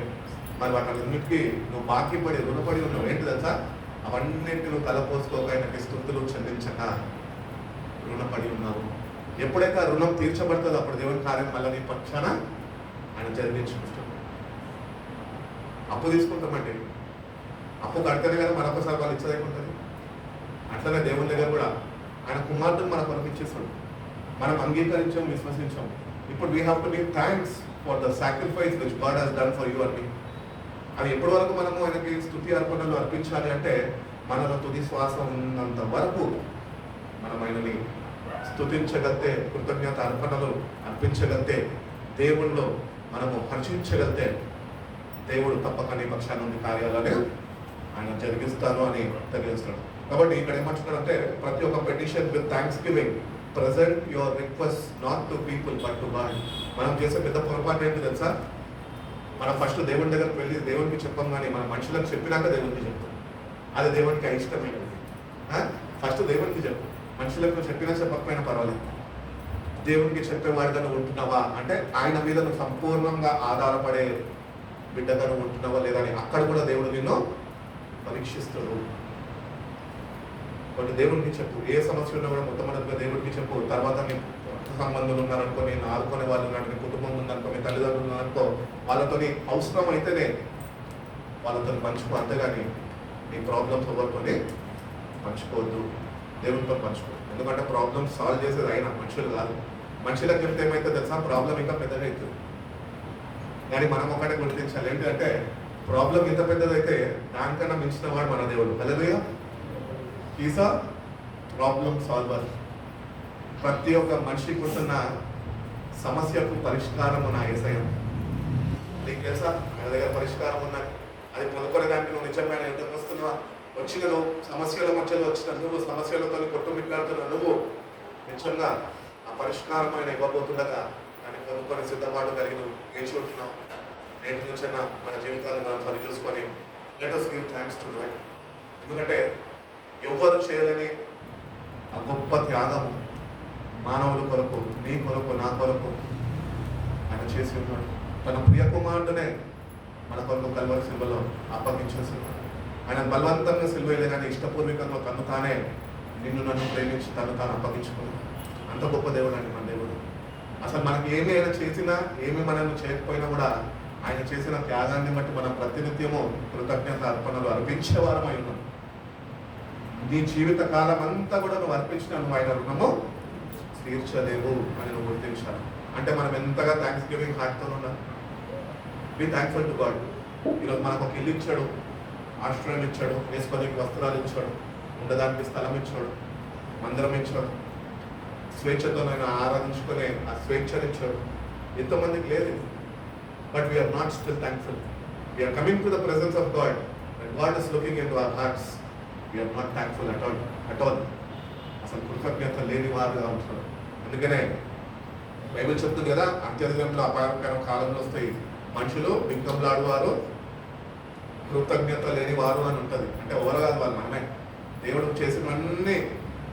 మరి వాటన్నిటికీ నువ్వు బాకీ పడి రుణపడి ఉన్నావు. ఏంటి తెలుసా? అవన్నింటి నువ్వు తలపోసుకోక ఆయనకి స్తుతులు చెల్లించక రుణపడి ఉన్నావు. ఎప్పుడైతే ఆ రుణం తీర్చబడుతుందో అప్పుడు దేవుని కార్యం మళ్ళీ నీ పక్షాన ఆయన జరిగించుకుంటాడు. అప్పు తీసుకుంటామండి, అప్పు కడితేనే కదా మరొకసారి వాళ్ళు ఇచ్చేదేకుంటుంది. అట్లనే దేవుని దగ్గర కూడా ఆయన కుమార్తెను మనకు పంపించేస్తాడు. మనం అంగీకరించాం, విశ్వసించాం. ఇప్పుడు we have to give thanks for the sacrifice which God has done for you and me. అది ఎప్పటి వరకు మనము ఆయనకి స్తుతి అర్పణలు అర్పించాలి అంటే, మనలో తుది శ్వాస ఉన్నంత వరకు మనం ఆయనని స్తుతించగలితే, కృతజ్ఞత అర్పణలు అర్పించగలితే, దేవుణ్ణిలో మనము హర్షించగలితే, దేవుడు తప్పక నీ పక్షాన నుండి కార్యాలను ఆయన జరిగిస్తాను అని తెలియజేస్తాడు. కాబట్టి ఇక్కడ ఏమంటున్నాడంటే, ప్రతి ఒక్క petition with thanks giving present your request not to people but to God. మనం చేసే పెద్ద పొరపాటు ఏంటి తెలుసా? మనం ఫస్ట్ దేవుని దగ్గరకు వెళ్ళి దేవునికి చెప్పాం, కానీ మన మనుషులకు చెప్పినాక దేవునికి చెప్తాం. అది దేవునికి అయిష్టమైనది. ఫస్ట్ దేవునికి చెప్పు, మనుషులకు చెప్పినా చెప్పకపోయినా పర్వాలేదు. దేవునికి చెప్పేవాడిగా నువ్వు ఉంటున్నావా అంటే, ఆయన మీద నువ్వు సంపూర్ణంగా ఆధారపడే బిడ్డగా నువ్వు ఉంటున్నావా లేదా అని అక్కడ కూడా దేవుడు నిన్ను పరీక్షిస్తాడు. కాబట్టి దేవుడికి చెప్పు. ఏ సమస్య ఉన్నా కూడా మొట్టమొదటిగా దేవుడికి చెప్పు. తర్వాత నీ సంబంధులు ఉన్నారనుకో, నేను ఆదుకునే వాళ్ళు ఉన్నారు, నీ కుటుంబం ఉందనుకో, నీ తల్లిదండ్రులు ఉన్నారనుకో, వాళ్ళతో అవసరం అయితేనే వాళ్ళతో పంచుకో. అంతేగాని నీ ప్రాబ్లమ్స్ ఎవరితోనే పంచుకోవద్దు, దేవునితో పంచుకో. ఎందుకంటే ప్రాబ్లమ్స్ సాల్వ్ చేసేది అయినా మనుషులు కాదు. మనుషులకు చెప్తే ఏమైతే తెలుసా? ప్రాబ్లం ఇంకా పెద్దగా అవుతుంది. కానీ మనం ఒకటే గుర్తించాలి, ఏంటంటే ప్రాబ్లం ఎంత పెద్దదైతే దానికన్నా మించిన వాడు మన దేవుడు. Hallelujah. Is a problem solver. ప్రతి ఒక్క మనిషికి ఉంటున్న సమస్యకు పరిష్కారం నా యేసయ్య. నీకు తెలుసా మన దగ్గర పరిష్కారం ఉన్నది. అది పొందుకునే దానికి నువ్వు నిజమైన ఎందుకు వస్తున్నావా? వచ్చిన నువ్వు సమస్యల మధ్యలో వచ్చిన నువ్వు, సమస్యలతో కొట్టుమిట్లాడుతున్న నువ్వు నిజంగా ఆ పరిష్కారం ఆయన ఇవ్వబోతుండగా దాన్ని పొందుకొని సిద్ధపాటు కలిగి నువ్వు వేచి ఉంటున్నావు. నేటి నుంచి మన జీవితాలను మనం సరి చూసుకొని let us give thanks to God. ఎందుకంటే ఎవరు చేయలేని ఆ గొప్ప త్యాగము మానవుల కొరకు, నీ కొరకు, నా కొరకు ఆయన చేసి ఉన్నాడు. తన ప్రియ కుమారుడునే మన కొరకు కల్వరి సిలువలో అప్పగించేసి ఆయన బలవంతంగా సిలువలే కానీ ఇష్టపూర్వకంగా తను తానే నిన్ను నన్ను ప్రేమించి తను తాను అప్పగించుకున్నాడు. అంత గొప్ప దేవుడు అండి మన దేవుడు. అసలు మనకి ఏమి ఆయన చేసినా, ఏమి మనల్ని చేయకపోయినా కూడా ఆయన చేసిన త్యాగాన్ని బట్టి మనం ప్రతినిత్యము కృతజ్ఞత అర్పణలు అర్పించేవారమై ఉన్నాం. నీ జీవిత కాలం అంతా కూడా నువ్వు అర్పించిన నువ్వు ఆయన రుణము తీర్చలేవు అని నువ్వు గుర్తించాలి. అంటే మనం ఎంతగా థ్యాంక్స్ గివింగ్ హార్ట్తో ఉండాలి. Be thankful to God. ఈరోజు మనకు ఒక ఇల్లు ఇచ్చాడు, ఆశ్రయం ఇచ్చాడు, వేసుకోనికి వస్త్రాలు ఇచ్చాడు, ఉండడానికి స్థలం ఇచ్చాడు, మందిరం ఇచ్చాడు, స్వేచ్ఛతో నేను ఆరాధించుకునే ఆ స్వేచ్ఛనిచ్చాడు. ఎంతోమందికి లేదు. But we're not still thankful. We're coming to the presence of God and God is looking in to our hearts. We're not thankful at all. అసలు కృతజ్ఞత లేని వారుగా ఉంటారు. అందుకనే బైబిల్ చెప్తుంది కదా, అంత్యదినంలో అపాయకరం కాలంలో వస్తాయి, మనుషులు బింకంలాడువారు, కృతజ్ఞత లేని వారు అని ఉంటుంది. అంటే ఎవరు కాదు, వాళ్ళు మనమే. దేవుడు చేసినవన్నీ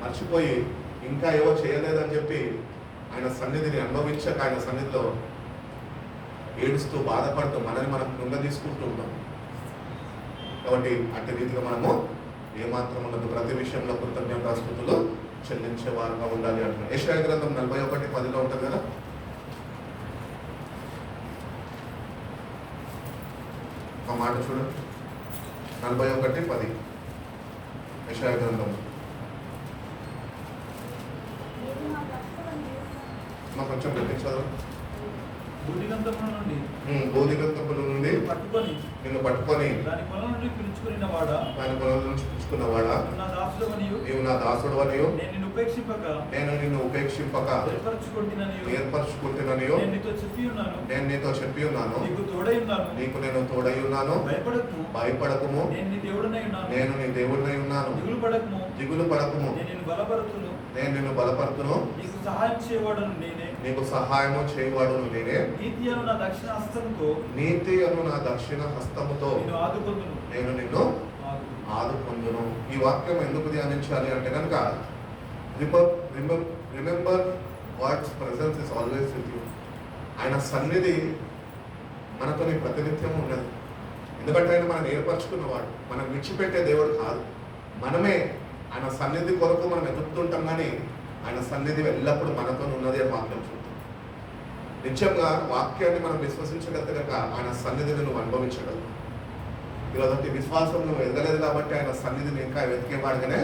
మర్చిపోయి ఇంకా ఏవో చేయలేదని చెప్పి ఆయన సన్నిధిని అనుభవించక ఆయన సన్నిధిలో ఏడుస్తూ బాధపడుతూ మనల్ని మనం కృంగ తీసుకుంటూ ఉంటాం. కాబట్టి అట్టి రీతిగా మనము ఏమాత్రం ఉండదు, ప్రతి విషయంలో కృతజ్ఞతాస్తుతులు చెల్లించే వారుగా ఉండాలి అంటున్నాం. యెషయా గ్రంథం 41:10 ఉంటుంది కదా, ఒక మాట చూడండి. 41:10 యెషయా గ్రంథం. కొంచెం గట్టించదు.
భూదిగంతముల నుండి
బోధిగంతముల నుండి
పట్టుకొని
నిన్ను పట్టుకొని
దాని పొలం నుండి పిలుచుకున్న వాడా,
ఆయన పొలం నుంచి పుచ్చుకున్నవాడా,
నా దాసుడవనియు
నీవు నా దాసుడు అనియో,
నేను నిన్ను ఉపేక్షింపక
నేను నిన్ను ఉపేక్షింపక
ఏర్పరచుకుంటున్నానియు
ఏర్పరచుకుంటున్నానియో,
నేను నీతో చెప్పి ఉన్నాను,
నేను నీతో చెప్పి ఉన్నాను,
నీకు తోడై ఉన్నాను,
నీకు నేను తోడై ఉన్నాను,
భయపడకుము,
భయపడకుము,
నేను నీ దేవుడనై ఉన్నాను,
నేను నీ దేవుడినై ఉన్నాను,
దిగులు పడకుము,
దిగులు పడకుము,
నేను నిన్ను బలపరుతును,
నేను నిన్ను బలపరుతును,
నీకు సహాయం చేయవాడను నేనే,
నీకు సహాయము చేయవాడును నేనే,
నీతి అను నా దక్షిణ హస్తంతో
నీతి అను నా దక్షిణ హస్తముతో
నిన్ను ఆదుకొందును,
నేను నిన్ను ఆదుకొందును. ఈ వాక్యం ఎందుకు ధ్యానించాలి అంటే కనుక, remember God's presence is always with you. ఆయన సన్నిధి మనతోని ప్రతినిత్యం ఉన్నది. ఎందుకంటే ఆయన మనం ఏర్పరచుకున్నవాడు, మనం విడిచిపెట్టే దేవుడు కాదు. మనమే ఆయన సన్నిధి కొరకు మనం ఎదుగుతుంటాం, కానీ ఆయన సన్నిధి ఎల్లప్పుడూ మనతో ఉన్నది అని వాక్యం చెప్తుంది. నిత్యంగా వాక్యాన్ని మనం విశ్వసించగలిగితే కనుక ఆయన సన్నిధిని నువ్వు అనుభవించగలవు. ఈరోజు విశ్వాసం నువ్వు ఎదగలేదు కాబట్టి ఆయన సన్నిధిని ఇంకా వెతికేవాడుగానే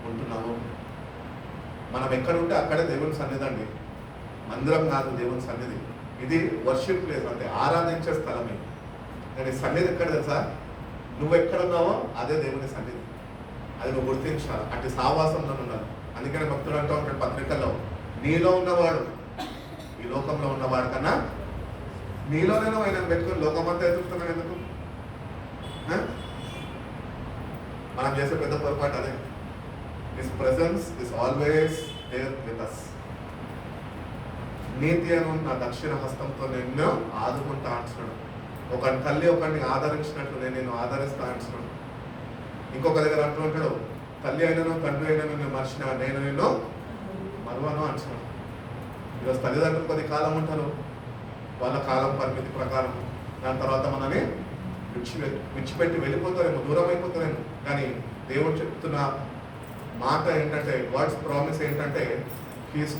ఉంటున్నావు. మనం ఎక్కడుంటే అక్కడే దేవుని సన్నిధి అండి. మందిరం కాదు దేవుని సన్నిధి. ఇది వర్షిప్ ప్లేస్, అంటే ఆరాధించే స్థలమే. కానీ సన్నిధి ఎక్కడ తెలుసా? నువ్వు ఎక్కడున్నావో అదే దేవుని సన్నిధి. అది నువ్వు గుర్తించాలి. అటు సావాసంలో ఉన్నారు. అందుకని భక్తుడు అంటూ ఉంటాడు పత్రికల్లో, నీలో ఉన్నవాడు ఈ లోకంలో ఉన్నవాడు కన్నా నీలోనే ఆయన పెట్టుకుని లోకమంతా ఎదుగుతున్నాడు. ఎందుకు? మనం చేసే పెద్ద పొరపాటు అదే. His presence is always there with us. నీతి అను నా దక్షిణ హస్తంతో నిన్ను ఆదుకుంటా అంటున్నాడు. ఒక తల్లి ఒకరిని ఆదరించినట్లు నేను నిన్ను ఆదరిస్తా అంటున్నాడు. ఇంకొక దగ్గర అంటూ ఉంటాడు, తల్లి అయినను తండ్రి అయినను నేను మర్చినా నేను నిన్ను మరువను అంటున్నాడు. ఈరోజు తల్లిదండ్రులు కొద్ది కాలం ఉంటారు, వాళ్ళ కాలం పరిమితి ప్రకారం. దాని తర్వాత మనని విడిచిపెట్టి వెళ్ళిపోతారేమో, దూరం అయిపోతారేమో. కానీ దేవుడు చెప్తున్న మాట ఏంటంటే, గాడ్స్ ప్రామిస్ ఏంటంటే, he is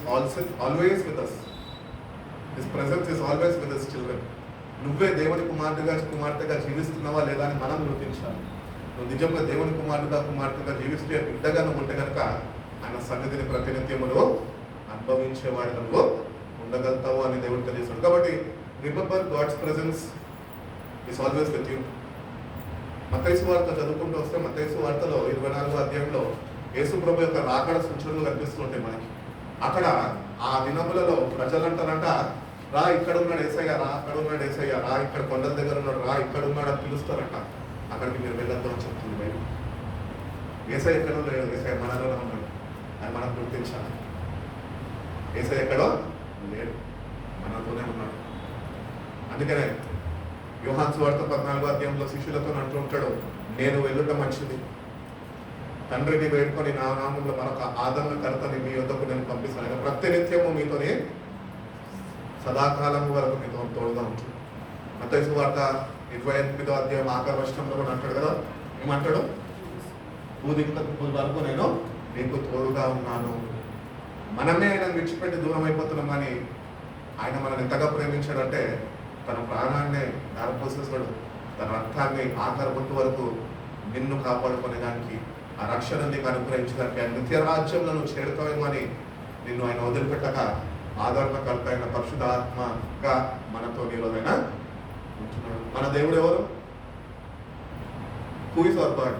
always with us. His presence is always with us children. నువ్వే దేవుని కుమార్తెగా జీవిస్తున్నావా లేదా అని మనం గుర్తించాలి. నువ్వు నిజంగా దేవుని కుమార్తెగా జీవిస్తే, బిడ్డగా నువ్వు ఉంటే కనుక ఆయన సన్నిధిని ప్రతినిత్యములు అనుభవించేవాడు నువ్వు ఉండగలుగుతావు అని దేవుడు తెలియజేస్తాడు. కాబట్టి remember God's presence is always with you. మత్తయి సువార్త చదువుకుంటూ వస్తే, మత్తయి సువార్తలో 24వ అధ్యాయంలో యేసు ప్రభు యొక్క రాకడ సూచనలు కనిపిస్తుంటాయి మనకి. అక్కడ ఆ దినములలో ప్రజలంటారంట, రా ఇక్కడ ఉన్నాడు యేసయ్య, రా అక్కడ ఉన్నాడు యేసయ్య, రా ఇక్కడ కొండల దగ్గర ఉన్నాడు, రా ఇక్కడ ఉన్నాడు అని పిలుస్తారంట. అక్కడికి మీరు వెళ్ళొద్దు అని చెప్తుంది బయట. యేసయ్య ఎక్కడో లేడు, యేసయ్య మనలోనే ఉన్నాడు. అది మనం గుర్తించాలి. యేసయ్య ఎక్కడో లేడు, మనతోనే ఉన్నాడు. అందుకనే యోహాను సువార్త 14వ అధ్యాయంలో శిష్యులతో అంటూ ఉంటాడు, నేను వెళ్ళుట మంచిది, తండ్రిని వేడుకొని నా నామంలో మరొక ఆదరణకర్తని మీ వద్దకు నేను పంపిస్తాను. ప్రతినిత్యము మీతోనే సదాకాలం వరకు మీతో తోడుగా ఉంటుంది. మత్తయి సువార్త 28వ అధ్యాయం ఆఖరి వచనంలో కూడా అంటాడు కదా, ఏమంటాడు? భూదిగంతముల వరకు నేను నీకు తోడుగా ఉన్నాను. మనమే ఆయన విడిచిపెట్టి దూరం అయిపోతున్నాం, కానీ ఆయన మనల్ని ఎంతగా ప్రేమించాడంటే తన ప్రాణాన్ని దారిపోసేసాడు. తన రక్తాన్ని ఆఖరి బొట్టు వరకు నిన్ను కాపాడుకునే దానికి, ఆ రక్షణ నీకు అనుగ్రహించడానికి, ఆ నిత్య రాజ్యంలో నువ్వు చేరుతావేమో అని నిన్ను ఆయన వదిలిపెట్టక ఆదరణకర్త అయిన పరిశుద్ధాత్మగా మనతో ఈరోజైనా ఉంటున్నాడు. మన దేవుడు ఎవరు? Who is our God?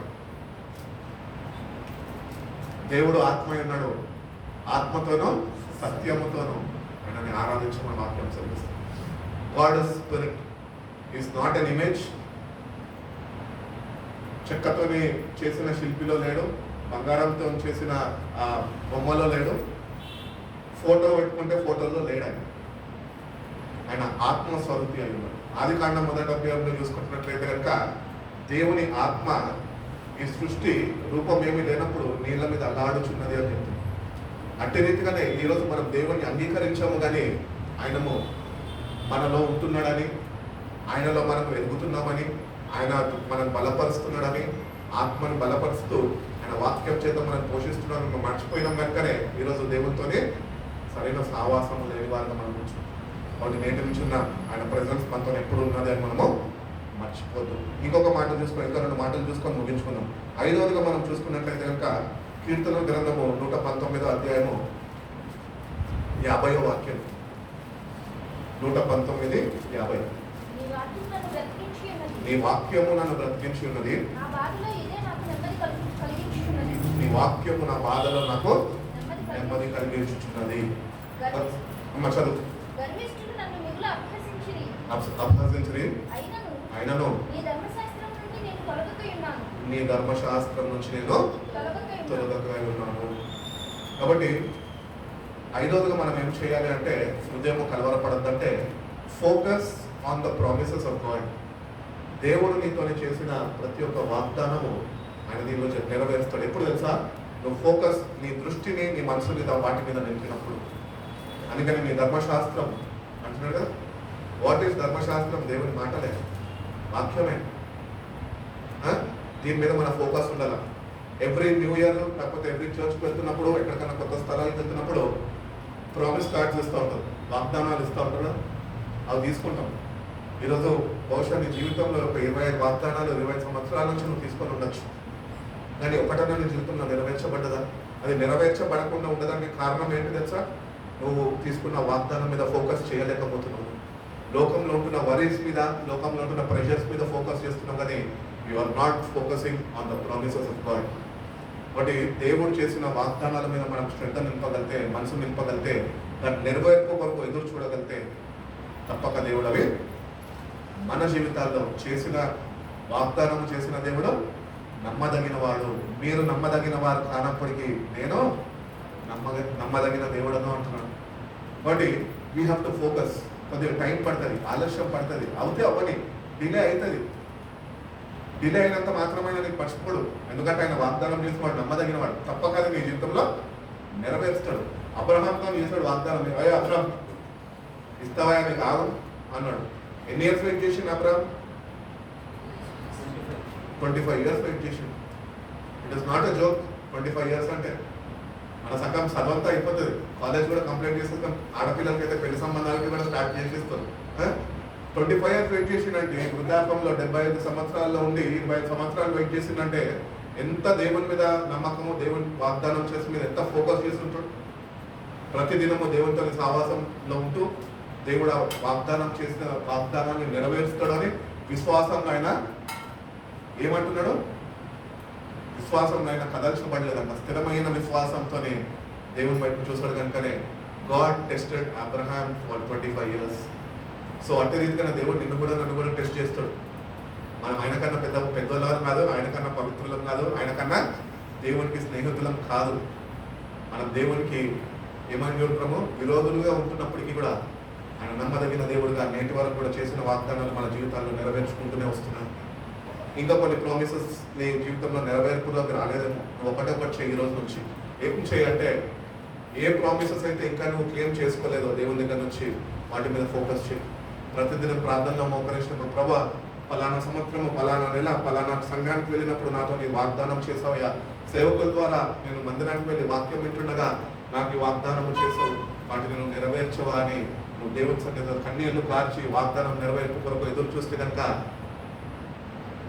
దేవుడు ఆత్మ ఉన్నాడు. ఆత్మతోనూ సత్యముతోనూ ఆయనని ఆరాధించమని వాక్యం చదివిస్తాం. God is spirit, is not an image. చెక్కతోని చేసిన శిల్పిలో లేడు, బంగారంతో చేసిన బొమ్మలో లేడు, ఫోటో పెట్టుకుంటే ఫోటోలో లేడు. ఆయన ఆత్మస్వరూపి అయి ఉన్నాడు. ఆదికాండం 1వ అధ్యాయంలో చూసుకుంటున్నట్లయితే కనుక దేవుని ఆత్మ ఈ సృష్టి రూపం ఏమీ లేనప్పుడు నీళ్ళ మీద అల్లాడుచున్నది అని చెప్తుంది. అట్టి రీతిగానే ఈరోజు మనం దేవుని అంగీకరించాము, కానీ ఆయనము మనలో ఉంటున్నాడని, ఆయనలో మనం ఎదుగుతున్నామని, ఆయన మనం బలపరుస్తున్నాడని, ఆత్మని బలపరుస్తూ ఆయన వాక్యం చేత మనం పోషిస్తున్నాడని మనం మర్చిపోయినాం కనుకనే ఈరోజు దేవునితోనే సరైన సావాసం లేని వారిగా మనం కూర్చున్నాం. కాబట్టి నేటి నుంచి ఉన్న ఆయన ప్రెజెన్స్ మనతో ఎప్పుడు ఉన్నది అని మనము మర్చిపోద్దు. ఇంకొక మాట చూసుకొని, ఇంకా 2 మాటలు చూసుకొని ముగించుకుందాం. 5వదిగా మనం చూసుకున్నట్లయితే కనుక కీర్తన గ్రంథము 119వ అధ్యాయము 50వ వాక్యం. 119:50. నీ వాక్యము నన్ను బ్రతికించి ఉన్నది, నీ వాక్యము నా బాధలో నాకు నెమ్మది కలిగించుచున్నది. అమ్మ చదువు. అభ్యసించి అయినను నీ ధర్మశాస్త్రం నుంచి నేను తొలగకై ఉన్నాను. కాబట్టి 5వదిగా మనం ఏం చేయాలి అంటే, హృదయం కలవరపడద్దంటే focus on the promises of God. దేవుడు నీతోనే చేసిన ప్రతి ఒక్క వాగ్దానము ఆయన నీలో నెరవేరుస్తాడు. ఎప్పుడు తెలుసా? నువ్వు ఫోకస్, నీ దృష్టిని నీ మనసు మీద వాటి మీద నిలిపినప్పుడు. అందుకని నీ ధర్మశాస్త్రం అంటున్నాడు కదా. వాట్ ఈస్ ధర్మశాస్త్రం? దేవుని మాటలే, వాక్యమే. దీని మీద మన ఫోకస్ ఉండాలి. ఎవ్రీ న్యూ ఇయర్ లేకపోతే ఎవ్రీ చర్చ్కి వెళ్తున్నప్పుడు, ఎక్కడికైనా కొత్త స్థలాలకు వెళ్తున్నప్పుడు ప్రామిస్ కార్డ్స్ ఇస్తూ ఉంటారు, వాగ్దానాలు ఇస్తూ ఉంటారు. అవి తీసుకుంటాం. ఈరోజు బహుశా నీ జీవితంలో ఒక 25 వాగ్దానాలు 20 సంవత్సరాల నుంచి నువ్వు తీసుకొని ఉండొచ్చు, కానీ ఒకటన్నా నీ జీవితంలో నెరవేర్చబడ్డదా? అది నెరవేర్చబడకుండా ఉండడానికి కారణం ఏంటి తెలుసా? నువ్వు తీసుకున్న వాగ్దానం మీద ఫోకస్ చేయలేకపోతున్నావు. లోకంలో ఉంటున్న వరీస్ మీద, లోకంలో ఉంటున్న ప్రెషర్స్ మీద ఫోకస్ చేస్తున్నావు, కానీ you are not focusing on the promises of God. కాబట్టి దేవుడు చేసిన వాగ్దానాల మీద మనం శ్రద్ధ నింపగలితే, మనసు నింపగలితే, దాని నెరవేర్పు కొరకు ఎదురు చూడగలితే తప్పక దేవుడు అవి మన జీవితాల్లో చేసిన వాగ్దానం చేసిన దేవుడు నమ్మదగిన వాడు. మీరు నమ్మదగిన వారు కానప్పటికీ నేను నమ్మదగిన దేవుడను అంటున్నాను. కాబట్టి వీ హ్యావ్ టు ఫోకస్. కొద్దిగా టైం పడుతుంది, ఆలస్యం పడుతుంది, అవుతే అవ్వని, డిలే అవుతుంది. డిలే అయినంత మాత్రమైన నీకు మర్చిపోడు. ఎందుకంటే ఆయన వాగ్దానం చేసిన వాడు నమ్మదగిన వాడు. తప్పక అది నీ జీవితంలో నెరవేరుస్తాడు. అబ్రహాంతో చేశాడు వాగ్దానం. అయ్యో అబ్రహాం, ఇస్తావా నీకు ఆగు అన్నాడు. ఎన్ని ఇయర్స్ వెయిట్ చేసిండు అబ్రహాం? 25 years వెయిట్ చేసిండు. It is not a joke. 25 years అంటే మన సగం చదవంతా అయిపోతుంది. కాలేజ్ కూడా కంప్లీట్ చేసేస్తాం. ఆడపిల్లలకి అయితే పెళ్లి సంబంధాలకి కూడా స్టార్ట్ చేసేస్తాం. 25 years వెయిట్ చేసిందంటే, వృద్ధాపంలో 75 సంవత్సరాల్లో ఉండి 25 సంవత్సరాలు వెయిట్ చేసిందంటే ఎంత దేవుని మీద నమ్మకము, దేవుని వాగ్దానం చేసి మీద ఎంత ఫోకస్ చేస్తుంటాడు. ప్రతిదినము దేవునితో సహవాసంలో ఉంటూ దేవుడు వాగ్దానం చేసిన వాగ్దానాన్ని నెరవేరుస్తాడని విశ్వాసంగా ఆయన ఏమంటున్నాడు? విశ్వాసంలో ఆయన కదల్చబడలేదంట. స్థిరమైన విశ్వాసంతోనే దేవుని వైపు చూసాడు కనుకనే God tested Abraham for 25 years. So అట్టి రీతిగా దేవుడు నన్ను కూడా టెస్ట్ చేస్తాడు. మనం ఆయన కన్నా పెద్దవాళ్ళం కాదు, ఆయన కన్నా పవిత్రులం కాదు, ఆయన కన్నా దేవునికి స్నేహితులం కాదు. మనం దేవునికి ఏమని చూడటము విరోధులుగా ఉంటున్నప్పటికీ కూడా ఆయన నమ్మదగిన దేవుడుగా నేటి వరకు కూడా చేసిన వాగ్దానాలు మన జీవితాల్లో నెరవేర్చుకుంటూనే వస్తున్నాం. ఇంకా కొన్ని ప్రామిసెస్ నీ జీవితంలో నెరవేర్పులోకి రాలేదేమో. నువ్వు ఒకటి చేయి. ఈ రోజు నుంచి ఏం చేయాలంటే, ఏ ప్రామిసెస్ అయితే ఇంకా నువ్వు క్లెయిమ్ చేసుకోలేదో దేవుని దగ్గర నుంచి వాటి మీద ఫోకస్ చేయి. ప్రతిదినం ప్రార్థనలో మోకరించినప్పుడు, ప్రభా పలానా సంవత్సరము, పలానా నెల, పలానా సంఘానికి వెళ్ళినప్పుడు నాతో నీ వాగ్దానం చేసావయ్యా. సేవకుల ద్వారా నేను మందిరానికి వెళ్ళి వాక్యం వింటుండగా నాకు ఈ వాగ్దానం చేసావు, వాటిని నువ్వు నెరవేర్చవా అని నువ్వు దేవుని సన్నిధిలో కన్నీళ్లు కార్చి వాగ్దానం నెరవేర్పు కొరకు ఎదురు చూస్తే కనుక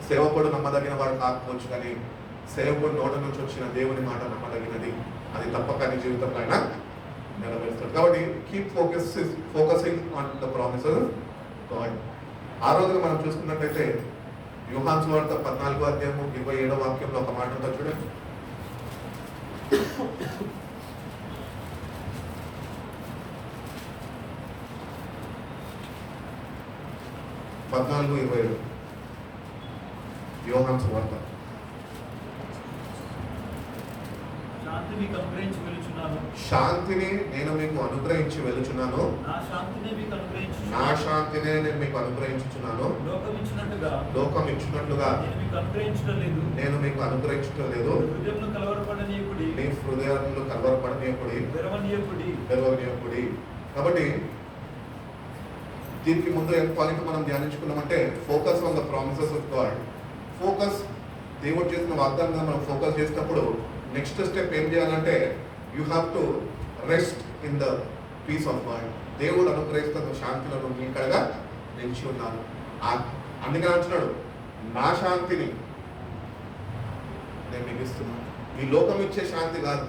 సేవకుడు నమ్మదగిన వాడు కాకపోవచ్చు, కానీ సేవకుడు నోట నుంచి వచ్చిన దేవుని మాట నమ్మదగినది. అది తప్పక నీ జీవితంలో ఆయన నెరవేరుస్తాడు. కాబట్టి keep focusing on the promises God. ఆ రోజున మనం చూసుకున్నట్టయితే యోహాను సువార్త 14వ అధ్యాయము 27వ వాక్యంలో ఒక మాట ఉంటుంది చూడండి. యోహాను సువార్త.
శాంతి మీకు అనుగ్రహించి వెలుచున్నాను.
శాంతిని నేను మీకు అనుగ్రహించి వెలుచున్నాను.
నా శాంతినే మీకు అనుగ్రహించు.
నా శాంతినే నేను మీకు అనుగ్రహించుచున్నాను.
లోకం ఇచ్చినట్టుగా
నేను మీకు అనుగ్రహించడం లేదు.
నేను మీకు అనుగ్రహించడం లేదు. హృదయంలో కలవరపడనీయకుడి.
నీ హృదయంలో కలవరపడనీయకుడి.
తెరవనీయకుడి.
కాబట్టి దీనికి ముందు ఏం పాయింట్ మనం ధ్యానించుకున్నామంటే focus on the promises of God. Focus దేవుడు చేసిన వాగ్దానం మనం ఫోకస్ చేసినప్పుడు నెక్స్ట్ స్టెప్ ఏం చేయాలంటే you have to rest in the peace of God. దేవుడు అనుగ్రహిస్తున్న శాంతిలో మీకడగా నిలిచి ఉన్నాను. అందుకని అంటున్నాడు, నా శాంతిని నేను మీకు ఇస్తున్నాను. ఈ లోకం ఇచ్చే శాంతి కాదు,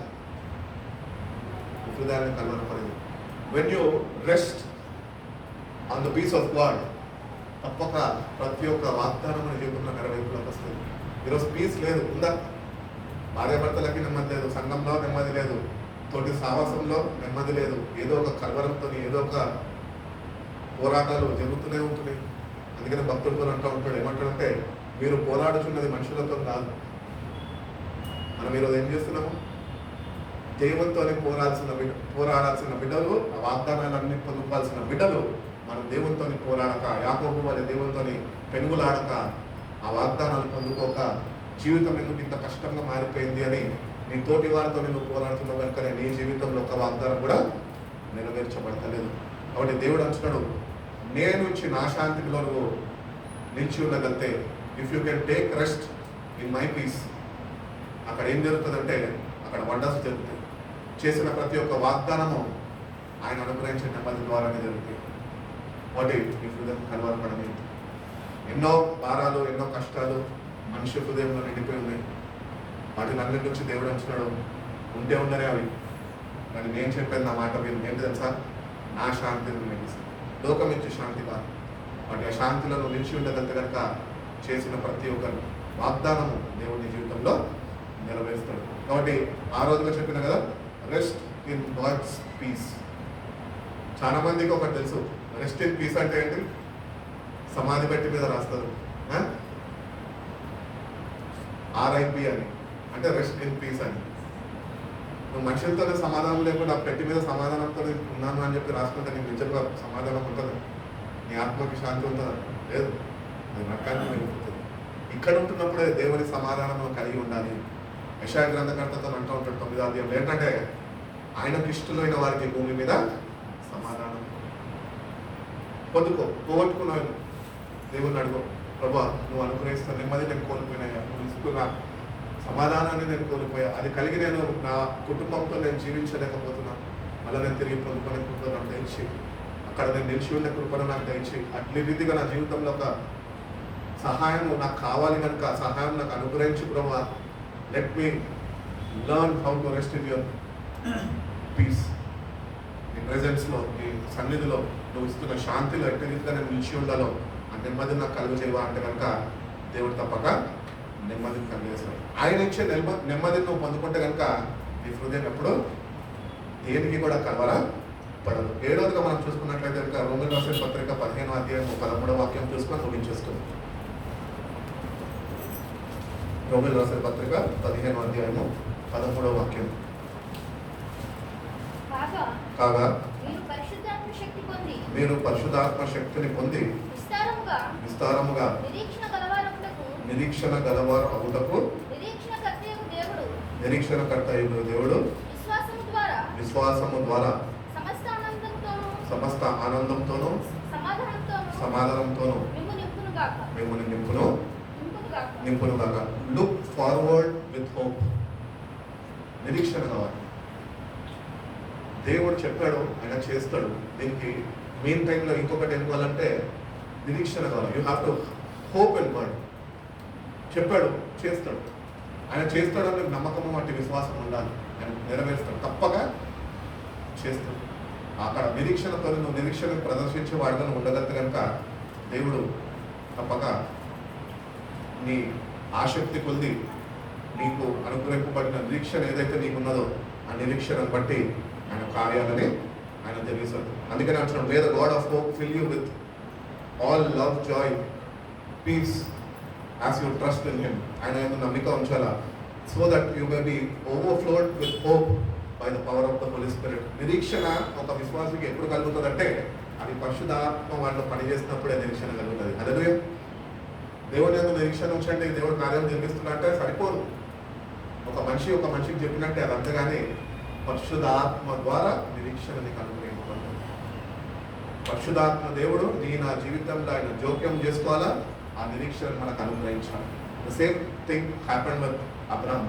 హృదయాన్ని కలవరపడేది. When you rest on the peace of God, తప్పక ప్రతి ఒక్క వాగ్దానం మన జీవితంలో నెరవేర్పులోకి వస్తుంది. ఈరోజు పీస్ లేదు, ఉందా? భార్యాభర్తలకి నెమ్మది లేదు, సంఘంలో నెమ్మది లేదు, తోటి సావాసంలో నెమ్మది లేదు. ఏదో ఒక కలవరంతో ఏదో ఒక పోరాటాలు జరుగుతూనే ఉంటున్నాయి. అందుకని భక్తులతో అంటూ ఉంటాడు, ఏమంటాడంటే మీరు పోరాడుచున్నది మనుషులతో కాదు. మనం ఈరోజు ఏం చేస్తున్నాము? దేవునితోనే పోరాడాల్సిన బిడ్డలు, ఆ వాగ్దానాలన్నీ పొందుకోవాల్సిన బిడ్డలు మనం దేవునితోని పోరాడక, యాకోబు వాళ్ళ దేవునితోని పెనుగులాడక, ఆ వాగ్దానాలు పొందుకోక జీవితం ఎందుకు ఇంత కష్టంగా మారిపోయింది అని నీ తోటి వారితో నువ్వు పోరాడుతున్నావు కనుకనే నీ జీవితంలో ఒక వాగ్దానం కూడా నెరవేర్చబడతలేదు. కాబట్టి దేవుడు అంటున్నాడు, నేను ఇచ్చి నా శాంతిలో నువ్వు నిలిచి ఉన్నదంతే. If you can take rest in my peace, అక్కడ ఏం జరుగుతుందంటే అక్కడ వండర్స్ జరుగుతాయి. చేసిన ప్రతి ఒక్క వాగ్దానము ఆయన అనుగ్రహించిన నెమ్మది ద్వారానే జరుగుతాయి. వాటి ఈ హృదయం కలవరపడని ఎన్నో భారాలు, ఎన్నో కష్టాలు మనిషి హృదయంలో నిండిపోయి ఉన్నాయి. వాటిని అన్నిటి నుంచి దేవుడు అంటున్నాడు, ఉంటే ఉండనే అవి, కానీ నేను చెప్పేది నా మాట మీరు ఏంటి తెలుసా? నా శాంతిని మీకు లోకం ఇచ్చే శాంతి కాదు. వాటి ఆ శాంతిలో నిలిచి ఉండదంటే కనుక చేసిన ప్రతి ఒక్క వాగ్దానము దేవుడి జీవితంలో నెరవేరుస్తాడు. కాబట్టి ఆ రోజుగా చెప్పిన కదా, రెస్ట్ ఇన్ గాడ్స్ పీస్. చాలా మందికి ఒకటి తెలుసు, రెస్ట్ ఇన్ పీస్ అంటే ఏంటి? సమాధి పెట్టి మీద రాస్తారు RIP అని, అంటే రెస్ట్ ఇన్ పీస్ అని. నువ్వు మనుషులతోనే సమాధానం లేకుండా పెట్టి మీద సమాధానంతో ఉన్నాను అని చెప్పి రాసుకుంటే నీకు నిజంగా సమాధానం ఉంటుంది? నీ ఆత్మకి శాంతి ఉంటుందా? లేదు, అది నరకాన్ని వెళ్ళిపోతుంది. ఇక్కడ ఉంటున్నప్పుడే దేవుని సమాధానం కలిగి ఉండాలి. యెషయా గ్రంథకర్తతో అంటూ ఉంటాడు 9వ అధ్యాయంలో ఏంటంటే, ఆయనకు ఇష్టమైన వారికి భూమి మీద సమాధానం పొందుకో. పోగొట్టుకున్నాను దేవుని అడుగు, ప్రభా నువ్వు అనుగ్రహిస్తున్న నెమ్మది నేను కోల్పోయినాయా, నువ్వు ఇస్తున్న సమాధానాన్ని నేను కోల్పోయా, అది కలిగి నేను నా కుటుంబంతో నేను జీవించలేకపోతున్నాను, మళ్ళీ నేను తిరిగి పొందుకునే కృప నాకు దయచి, అక్కడ నేను నిలిచి ఉన్న కృపను నాకు దయచి, అట్లీ రీతిగా నా జీవితంలో ఒక సహాయం నాకు కావాలి కనుక సహాయం నాకు అనుగ్రహించి ప్రభా, let me learn how to rest in your peace. నీ ప్రెజెన్స్లో, నీ సన్నిధిలో నువ్వు ఇస్తున్న శాంతిలో ఎట్టి రీతిగా నేను నిలిచి ఉండాలో ఆ నెమ్మది నాకు కలుగు చేయవా అంటే కనుక దేవుడు తప్పక నెమ్మదిని కలిగేస్తాడు. ఆయన ఇచ్చే నెమ్మదిని నువ్వు పొందుకుంటే కనుక నీ హృదయం ఎప్పుడు దేనికి కూడా కలవర పడదు. 7వదిగా మనం చూసుకున్నట్లయితే కనుక రోమన్ రాసిన పత్రిక 15వ అధ్యాయం 13వ వాక్యం చూసుకొని ముగించేస్తుంది. రోమన్ రాసిన పత్రిక 15వ అధ్యాయము 13వ వాక్యం. కాగా మీరు పరిశుద్ధాత్మ శక్తిని పొంది విస్తారముగా నిరీక్షణ గలవారు అవుటకు నిరీక్షణకర్త అయిన దేవుడు విశ్వాసము ద్వారా సమస్త ఆనందంతోనూ సమాధానంతోనూ మిమ్మల్ని నింపును గాక. Look forward with hope. నిరీక్షణ కావాలి. దేవుడు చెప్పాడు, ఆయన చేస్తాడు. దీనికి మెయిన్ టైంలో ఇంకొకటి ఏం కావాలంటే నిరీక్షణ కావాలి. You have to hope in God. చెప్పాడు, చేస్తాడు. ఆయన చేస్తాడని నమ్మకము వంటి విశ్వాసం ఉండాలి. ఆయన నెరవేరుస్తాడు, తప్పక చేస్తాడు. అక్కడ నిరీక్షణతో నువ్వు నిరీక్షణ ప్రదర్శించే వాడుగా ఉండగలిగితే కనుక దేవుడు తప్పక నీ ఆసక్తి కొద్ది నీకు అనుగ్రహింపబడిన నిరీక్షణ ఏదైతే నీకున్నదో ఆ నిరీక్షణను బట్టి ఆయన కార్యాలని ఆయన తెలియజేస్తాడు. అందుకని అంటున్నాడు, may the God of hope fill you with all love, joy, peace as you trust in him. ఆయన యందు నమ్మిక ఉంచాలా, so that you may be overflowed with hope by the power of the Holy Spirit. నిరీక్షణ ఒక విశ్వాసికి ఎప్పుడు కలుగుతుందంటే అది పరిశుద్ధాత్మ వాళ్ళు పనిచేసినప్పుడే నిరీక్షణ కలుగుతుంది. హల్లెలూయా. దేవుని యందు నిరీక్షణ ఉంచండి, దేవుడు కార్యం జరిగిస్తున్నా అంటే సరిపోదు. ఒక మనిషికి చెప్పినట్టే అది అంతగానే పరిశుద్ధాత్మ ద్వారా నిరీక్షణ నీకు అనుగ్రహింపబడుతుంది. పరిశుద్ధాత్మ దేవుడు నా జీవితంలో ఆయన జోక్యం చేసుకోవాలా, ఆ నిరీక్షణ మనకు అనుగ్రహించాలి. The same thing happened with Abraham.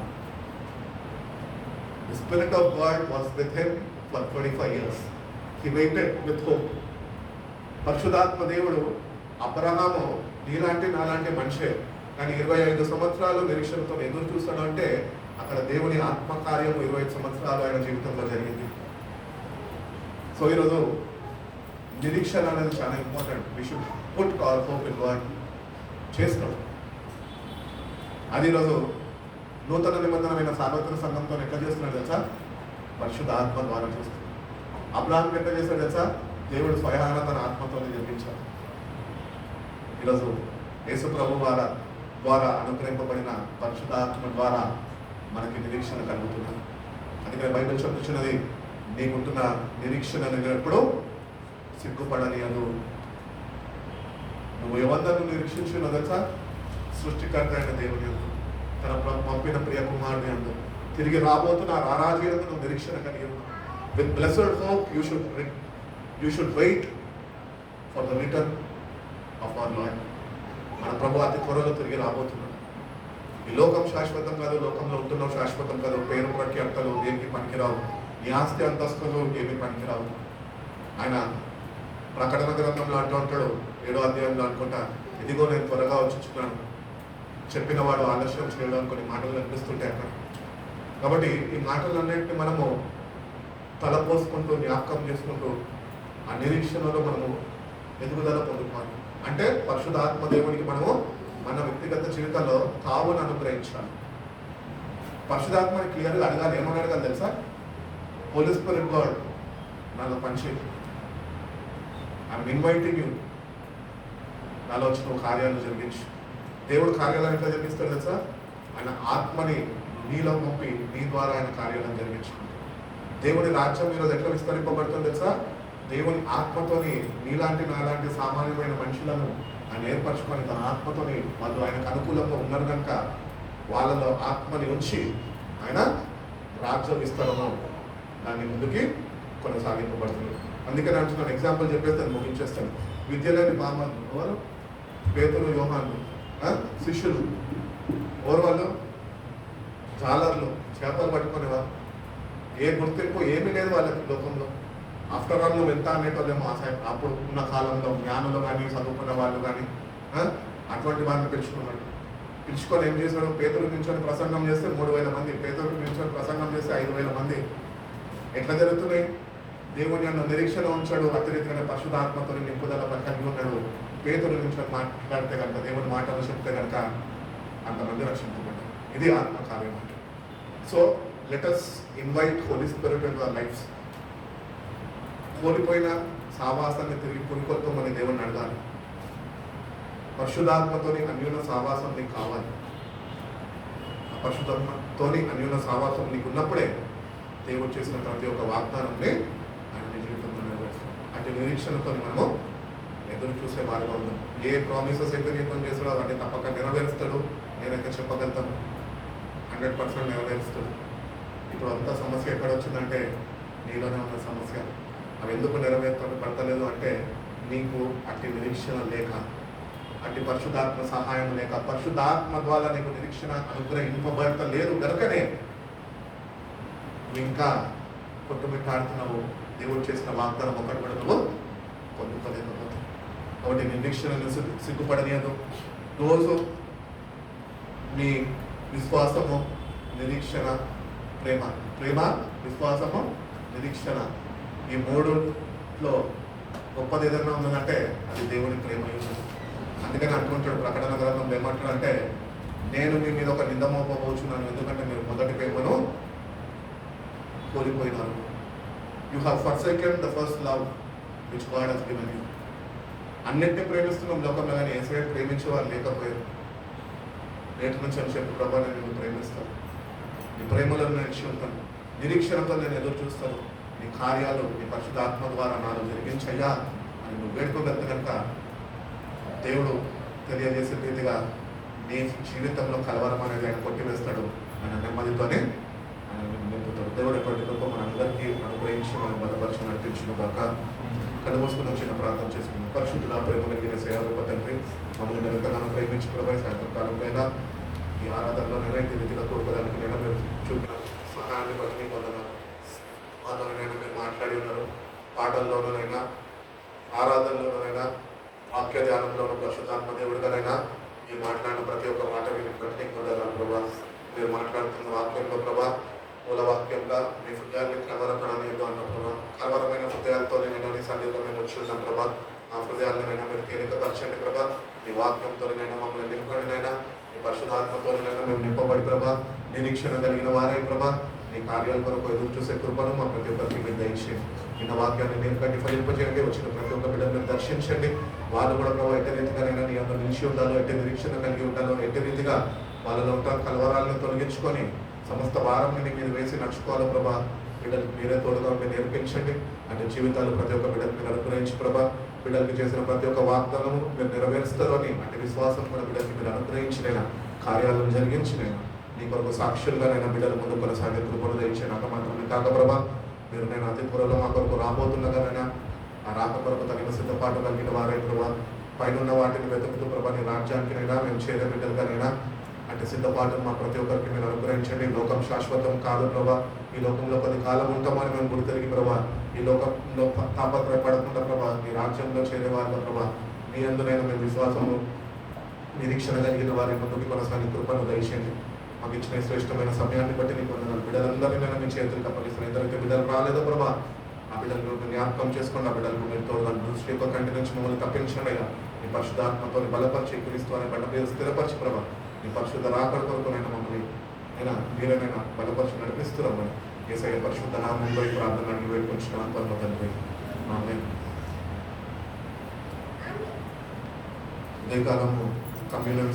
The Spirit of God was with him for 25 years. He waited with hope. పరిశుద్ధాత్మ దేవుడు అబ్రహాము నీలాంటి నాలాంటి మనిషే, కానీ 25 సంవత్సరాలు నిరీక్షణతో ఎదురు చూస్తాడు అంటే అక్కడ దేవుని ఆత్మకార్యము 25 సంవత్సరాలు ఆయన జీవితంలో జరిగింది. సో ఈరోజు నిరీక్షణ అనేది చాలా important. We should put our hope in God. చేస్తాం అది ఈరోజు నూతన నిబంధనమైన సార్వత్రిక సంఘంతో ఎట్లా చేస్తున్నాడు తెలుసా? పరిశుద్ధ ఆత్మ ద్వారా చేస్తున్నాడు. అబ్రహాం ఎట్లా చేస్తాడు తెలుసా? దేవుడు స్వయాన తన ఆత్మతోనే జరిగించాడు. ఈరోజు యేసు ప్రభు ద్వారా అనుగ్రహింపబడిన పరిశుద్ధాత్మ ద్వారా మనకి నిరీక్షణ కలుగుతున్నది. అందుకని బైబిల్ చెప్తున్నది, నీకుంటున్న నిరీక్షణ ఎప్పుడు సిగ్గుపడనియదు. నువ్వు ఎవరిని నిరీక్షించున్నావు తెలుసా? సృష్టికర్త అయిన దేవుని యందు, తన పంపిన ప్రియ కుమారుని యందు, తిరిగి రాబోతున్న రారాజీలకు నువ్వు నిరీక్షణ కలిగి ఉన్నావు. With blessed hope you should wait for the return of our Lord. మన ప్రభు అతి త్వరలో తిరిగి రాబోతున్నాడు. ఈ లోకం శాశ్వతం కాదు, లోకంలో ఉంటున్నావు శాశ్వతం కాదు. పేరు ప్రఖ్యాతలు దేనికి పనికిరావు, నీ ఆస్తి అంతస్తులు ఏమి పనికిరావు. ఆయన ప్రకటన గ్రంథంలో అంటూ ఉంటాడు 7వ అధ్యాయంలో అనుకుంటా, ఇదిగో నేను త్వరగా వచ్చుచున్నాను, చెప్పిన వాడు ఆలస్యం చేయడం కొన్ని మాటలు కనిపిస్తుంటాయి అక్కడ. కాబట్టి ఈ మాటలన్నింటినీ మనము తలపోసుకుంటూ జ్ఞాపకం చేసుకుంటూ ఆ నిరీక్షణలో మనము ఎదుగుదల పొందుకోవాలి. అంటే పరిశుద్ధాత్మ దేవునికి మనము మన వ్యక్తిగత జీవితంలో తావును అనుగ్రహించాలి. పరిశుద్ధాత్మని క్లియర్గా అడగాలి. ఏమని అడగాలి తెలుసా? హోలీ స్పిరిట్ గాడ్ నాలో పనిచేయి, ఐఎమ్ ఇన్వైటింగ్ యూ, నాలో వచ్చి నువ్వు కార్యాలు జరిగించు. దేవుడు కార్యాలను ఎట్లా జరిగిస్తాడు తెలుసా? ఆయన ఆత్మని నీలో పంపి నీ ద్వారా ఆయన కార్యాలను జరిగించుకుంటాడు. దేవుని రాజ్యం ఈరోజు ఎట్లా విస్తరింపబడుతుంది తెలుసా? దేవుని ఆత్మతోని నీలాంటి నాలాంటి సామాన్యమైన మనుషులను ఆయన ఏర్పరచుకొని తన ఆత్మతోని వాళ్ళు ఆయనకు అనుకూలంగా ఉన్నారు కనుక వాళ్ళలో ఆత్మని ఉంచి ఆయన రాజ్య విస్తరణ దాన్ని ముందుకి కొనసాగింపబడుతుంది. అందుకని అంటున్నాను, ఎగ్జాంపుల్ చెప్పేసి దాన్ని ముగించేస్తాను. విద్యలేని బామ్మలు ఎవరు? పేతురు, యోహాను శిష్యులు. ఎవరు వాళ్ళు? జాలర్లు, చేపలు పట్టుకునేవారు. ఏ గుర్తింపు ఏమీ లేదు వాళ్ళకి లోకంలో. ఆఫ్టర్ ఆల్ నువ్వు ఎంత అనేటోళ్ళేమో అప్పుడు ఉన్న కాలంలో జ్ఞానులు కానీ చదువుకున్న వాళ్ళు కానీ అటువంటి వారిని పిలుచుకున్నాడు. పిలుచుకొని ఏం చేశాడు? పేతురు నిల్చొని ప్రసంగం చేస్తే 3000 మంది, పేతురు నిల్చొని ప్రసంగం చేస్తే 5000 మంది. ఎట్లా జరుగుతున్నాయి? దేవుని అన్న నిరీక్షణ ఉంచాడు, అతిరీతిగా పరిశుద్ధాత్మతో నింపుదల కలిగి ఉన్నాడు. పేతురు నిల్చొని మాట్లాడితే కనుక, దేవుని మాటలు చెప్తే కనుక అంతమంది రక్షించబడ్డారు. ఇది ఆత్మకార్యం అంటే. So let us invite Holy Spirit in our lives. కోల్పోయిన సావాసాన్ని తిరిగి పురికొల్పమని దేవుని అడగాలి. పరిశుద్ధాత్మతోని అన్యూన సావాసం నీకు కావాలి. ఆ పరిశుద్ధాత్మతోని అన్యూన సావాసం నీకు ఉన్నప్పుడే దేవుడు చేసిన ప్రతి ఒక్క వాగ్దానాన్ని ఆయన నీ జీవితంలో నెరవేరుస్తాం. అంటే నిరీక్షణతో మనము ఎదురు చూసే వారిగా ఉన్నాం. ఏ ప్రామిసెస్ అయితే నీకు చేస్తాడో అవన్నీ తప్పక నెరవేరుస్తాడు. నేనైతే చెప్పగలుగుతాను 100% నెరవేరుస్తాడు. ఇప్పుడు అంత సమస్య ఎక్కడ వచ్చిందంటే నీలోనే ఉన్న సమస్య. అవి ఎందుకు నెరవేర్పడతలేదు అంటే నీకు అట్టి నిరీక్షణ లేక, అట్టి పరిశుద్ధాత్మ సహాయం లేక, పరిశుద్ధాత్మ ద్వారా నీకు నిరీక్షణ అనుగ్రహింపబడతలేదు కనుకనే నువ్వు ఇంకా కొట్టుమిట్టాడుతున్నావు. దేవుడు చేసిన వాగ్దానం ఒకటి కూడా నువ్వు పొందుకోలేకపోతావు. కాబట్టి నిరీక్షణను సిగ్గుపడనియదు. రోజు నీ విశ్వాసము, నిరీక్షణ, ప్రేమ, విశ్వాసము, నిరీక్షణ, ఈ 3లో గొప్పది ఏదైనా ఉందంటే అది దేవుని ప్రేమ. అందుకని అంటుంటాడు ప్రకటన గ్రంథంలో ఏమంటాడంటే, నేను మీ మీద ఒక నింద మోపబోచున్నాను, ఎందుకంటే మీరు మొదటి ప్రేమను కోల్పోయినారు. You have forsaken the first love which God has given you. అన్నిటిని ప్రేమిస్తున్నాం లోకంలో, కానీ యేసుని ప్రేమించే వారు లేకపోయారు. నేటి నుంచి అని చెప్పి, ప్రభా నేను నిన్ను ప్రేమిస్తాను, నీ ప్రేమలో నిలిచి ఉంటాను, నిరీక్షణతో నేను ఎదురు చూస్తాను, నీ కార్యాలు నీ పరిశుద్ధాత్మ ద్వారా నాలో జరిగించయ్యా అని నువ్వు వేడుకోగలిగితే కనుక దేవుడు తెలియజేసే రీతిగా నీ జీవితంలో కలవరం అనేది ఆయన కొట్టివేస్తాడు. ఆయన నెమ్మదితోనే ఆయన నింపుతాడు. దేవుడు ఎటువంటి కృప మనందరికీ అనుగ్రహించి మనం బలపరిచి నడిపించిన కాక కనుమూసుకుని వచ్చిన ప్రార్థన చేసుకున్నాం. పరిశుద్ధుల ప్రేమ కలిగిన సేవకు తండ్రి, మమ్మల్ని నిరంతరంగా ప్రేమించి ప్రభావ సాయంత్రకాలంపైన ఈ ఆరాధనలో ఇటు రీతిగా కోరుకోవడానికి నేను మీరు చూపిన సహాయాన్ని బట్టి మీకు వందనాలు. మాతోనైనా మీరు మాట్లాడి ఉన్నారు, పాటల్లోనైనా ఆరాధనలోనైనా వాక్య ధ్యానంలోనూ పరిశుద్ధాత్మ దేవుడిగానైనా ఈ మాట్లాడిన ప్రతి ఒక్క మాట మీరు బట్టి పొందాలి ప్రభా. మీరు మాట్లాడుతున్న వాక్యంలో ప్రభా, మూల వాక్యంగా మీ హృదయాన్ని కలవరపడలేదు అన్న ప్రభా. కలవరమైన హృదయాలతో నేను నీ సన్నిధిలో మేము వచ్చి ఉన్నాం ప్రభా. ఆ హృదయాలనైనా మీరు తేలికపరచండి ప్రభా. మీ వాక్యంతోనైనా మమ్మల్ని నింపడినైనా, మీ పరిశుధాత్మతోనైనా మేము నింపబడి ప్రభా, నిరీక్షణ కలిగిన వారై ప్రభా, నీ కార్యాల కొరకు ఎదురు చూసే కృపను మా ప్రతి ఒక్కరికి మీరు దయచేయండి. నిన్న వాక్యాన్ని నేను కట్టి ఫలింపజేయండి. వచ్చిన ప్రతి ఒక్క బిడ్డను దర్శించండి. వాళ్ళు కూడా ప్రభావ ఎట్టి రీతిగానైనా నీ అందరూ నిలిచి ఉండాలో, ఎట్టి నిరీక్షణ కలిగి ఉండాలో, ఎట్టి రీతిగా వాళ్ళలో ఉన్న కలవరాలను తొలగించుకొని సమస్త భారం నీ మీద వేసి నడుచుకోవాలో ప్రభా. బిడ్డలకు మీరే తోడుగా ఉండి నేర్పించండి. అంటే జీవితాలు ప్రతి ఒక్క బిడ్డకు మీరు అనుగ్రహించి ప్రభా, బిడ్డలకు చేసిన ప్రతి ఒక్క వాగ్దానము మీరు నెరవేరుస్తారు అని అంటే విశ్వాసం కూడా బిడ్డకి మీరు అనుగ్రహించినైనా, కార్యాలను జరిగించినైనా, నీ కొరకు సాక్షులుగానైనా బిడ్డల ముందు కొనసాగే కృపను దయచేయనాక మాత్రమే కాక ప్రభా, మీరు నేను అతి త్వరలో మా కొరకు రాబోతుండగానైనా ఆ రాక కొరకు తగిన సిద్ధపాటు కలిగిన వారై ప్రభా, పైన ఉన్న వాటిని వెతుకుతూ ప్రభా నీ రాజ్యానికినైనా మేము చేరే బిడ్డలుగానైనా అంటే సిద్ధపాటును మా ప్రతి ఒక్కరికి మీరు అనుగ్రహించండి. లోకం శాశ్వతం కాదు ప్రభా. ఈ లోకంలో కొద్ది కాలం ఉంటామని మేము గుర్తెరిగి ప్రభా, ఈ లోకంలో తాపత్రయపడకుండా ప్రభా, ఈ రాజ్యంలో చేరేవారుగా ప్రభా, మీ అందునైనా మేము విశ్వాసము నిరీక్షణ కలిగిన వారి ముందుకు కొనసాగి కృపను దయచేయండి. మాకు ఇచ్చిన శ్రేష్టమైన సమయాన్ని బట్టి నీకు వందనాలు. బిడ్డలందరినీ నేను మీ చేతులకు అప్పగిస్తున్నాను. ఎందరైతే బిడ్డలు రాలేదో ప్రభా, ఆ బిడ్డలను జ్ఞాపకం చేసుకోండి. ఆ బిడ్డలకు మీరు తోడుగా దృష్టి యొక్క కంటి నుంచి మమ్మల్ని తప్పించండి అయ్యా. నీ పరిశుద్ధాత్మతో పలపరిచి క్రీస్తు అనే బండ మీద స్థిరపరిచి ప్రభా, నీ పరిశుద్ధ రాకడ కొరకునైనా మమ్మల్ని అయినా మీరైనా బలపరిచి నడిపిస్తున్నామని యేసయ్య పరిశుద్ధ నామంలో ఈ ప్రార్థన అడిగి వేడుకొంచున్నాను పరమ తండ్రి. ఆమేన్. ఉదయకాలము కమ్యూనియన్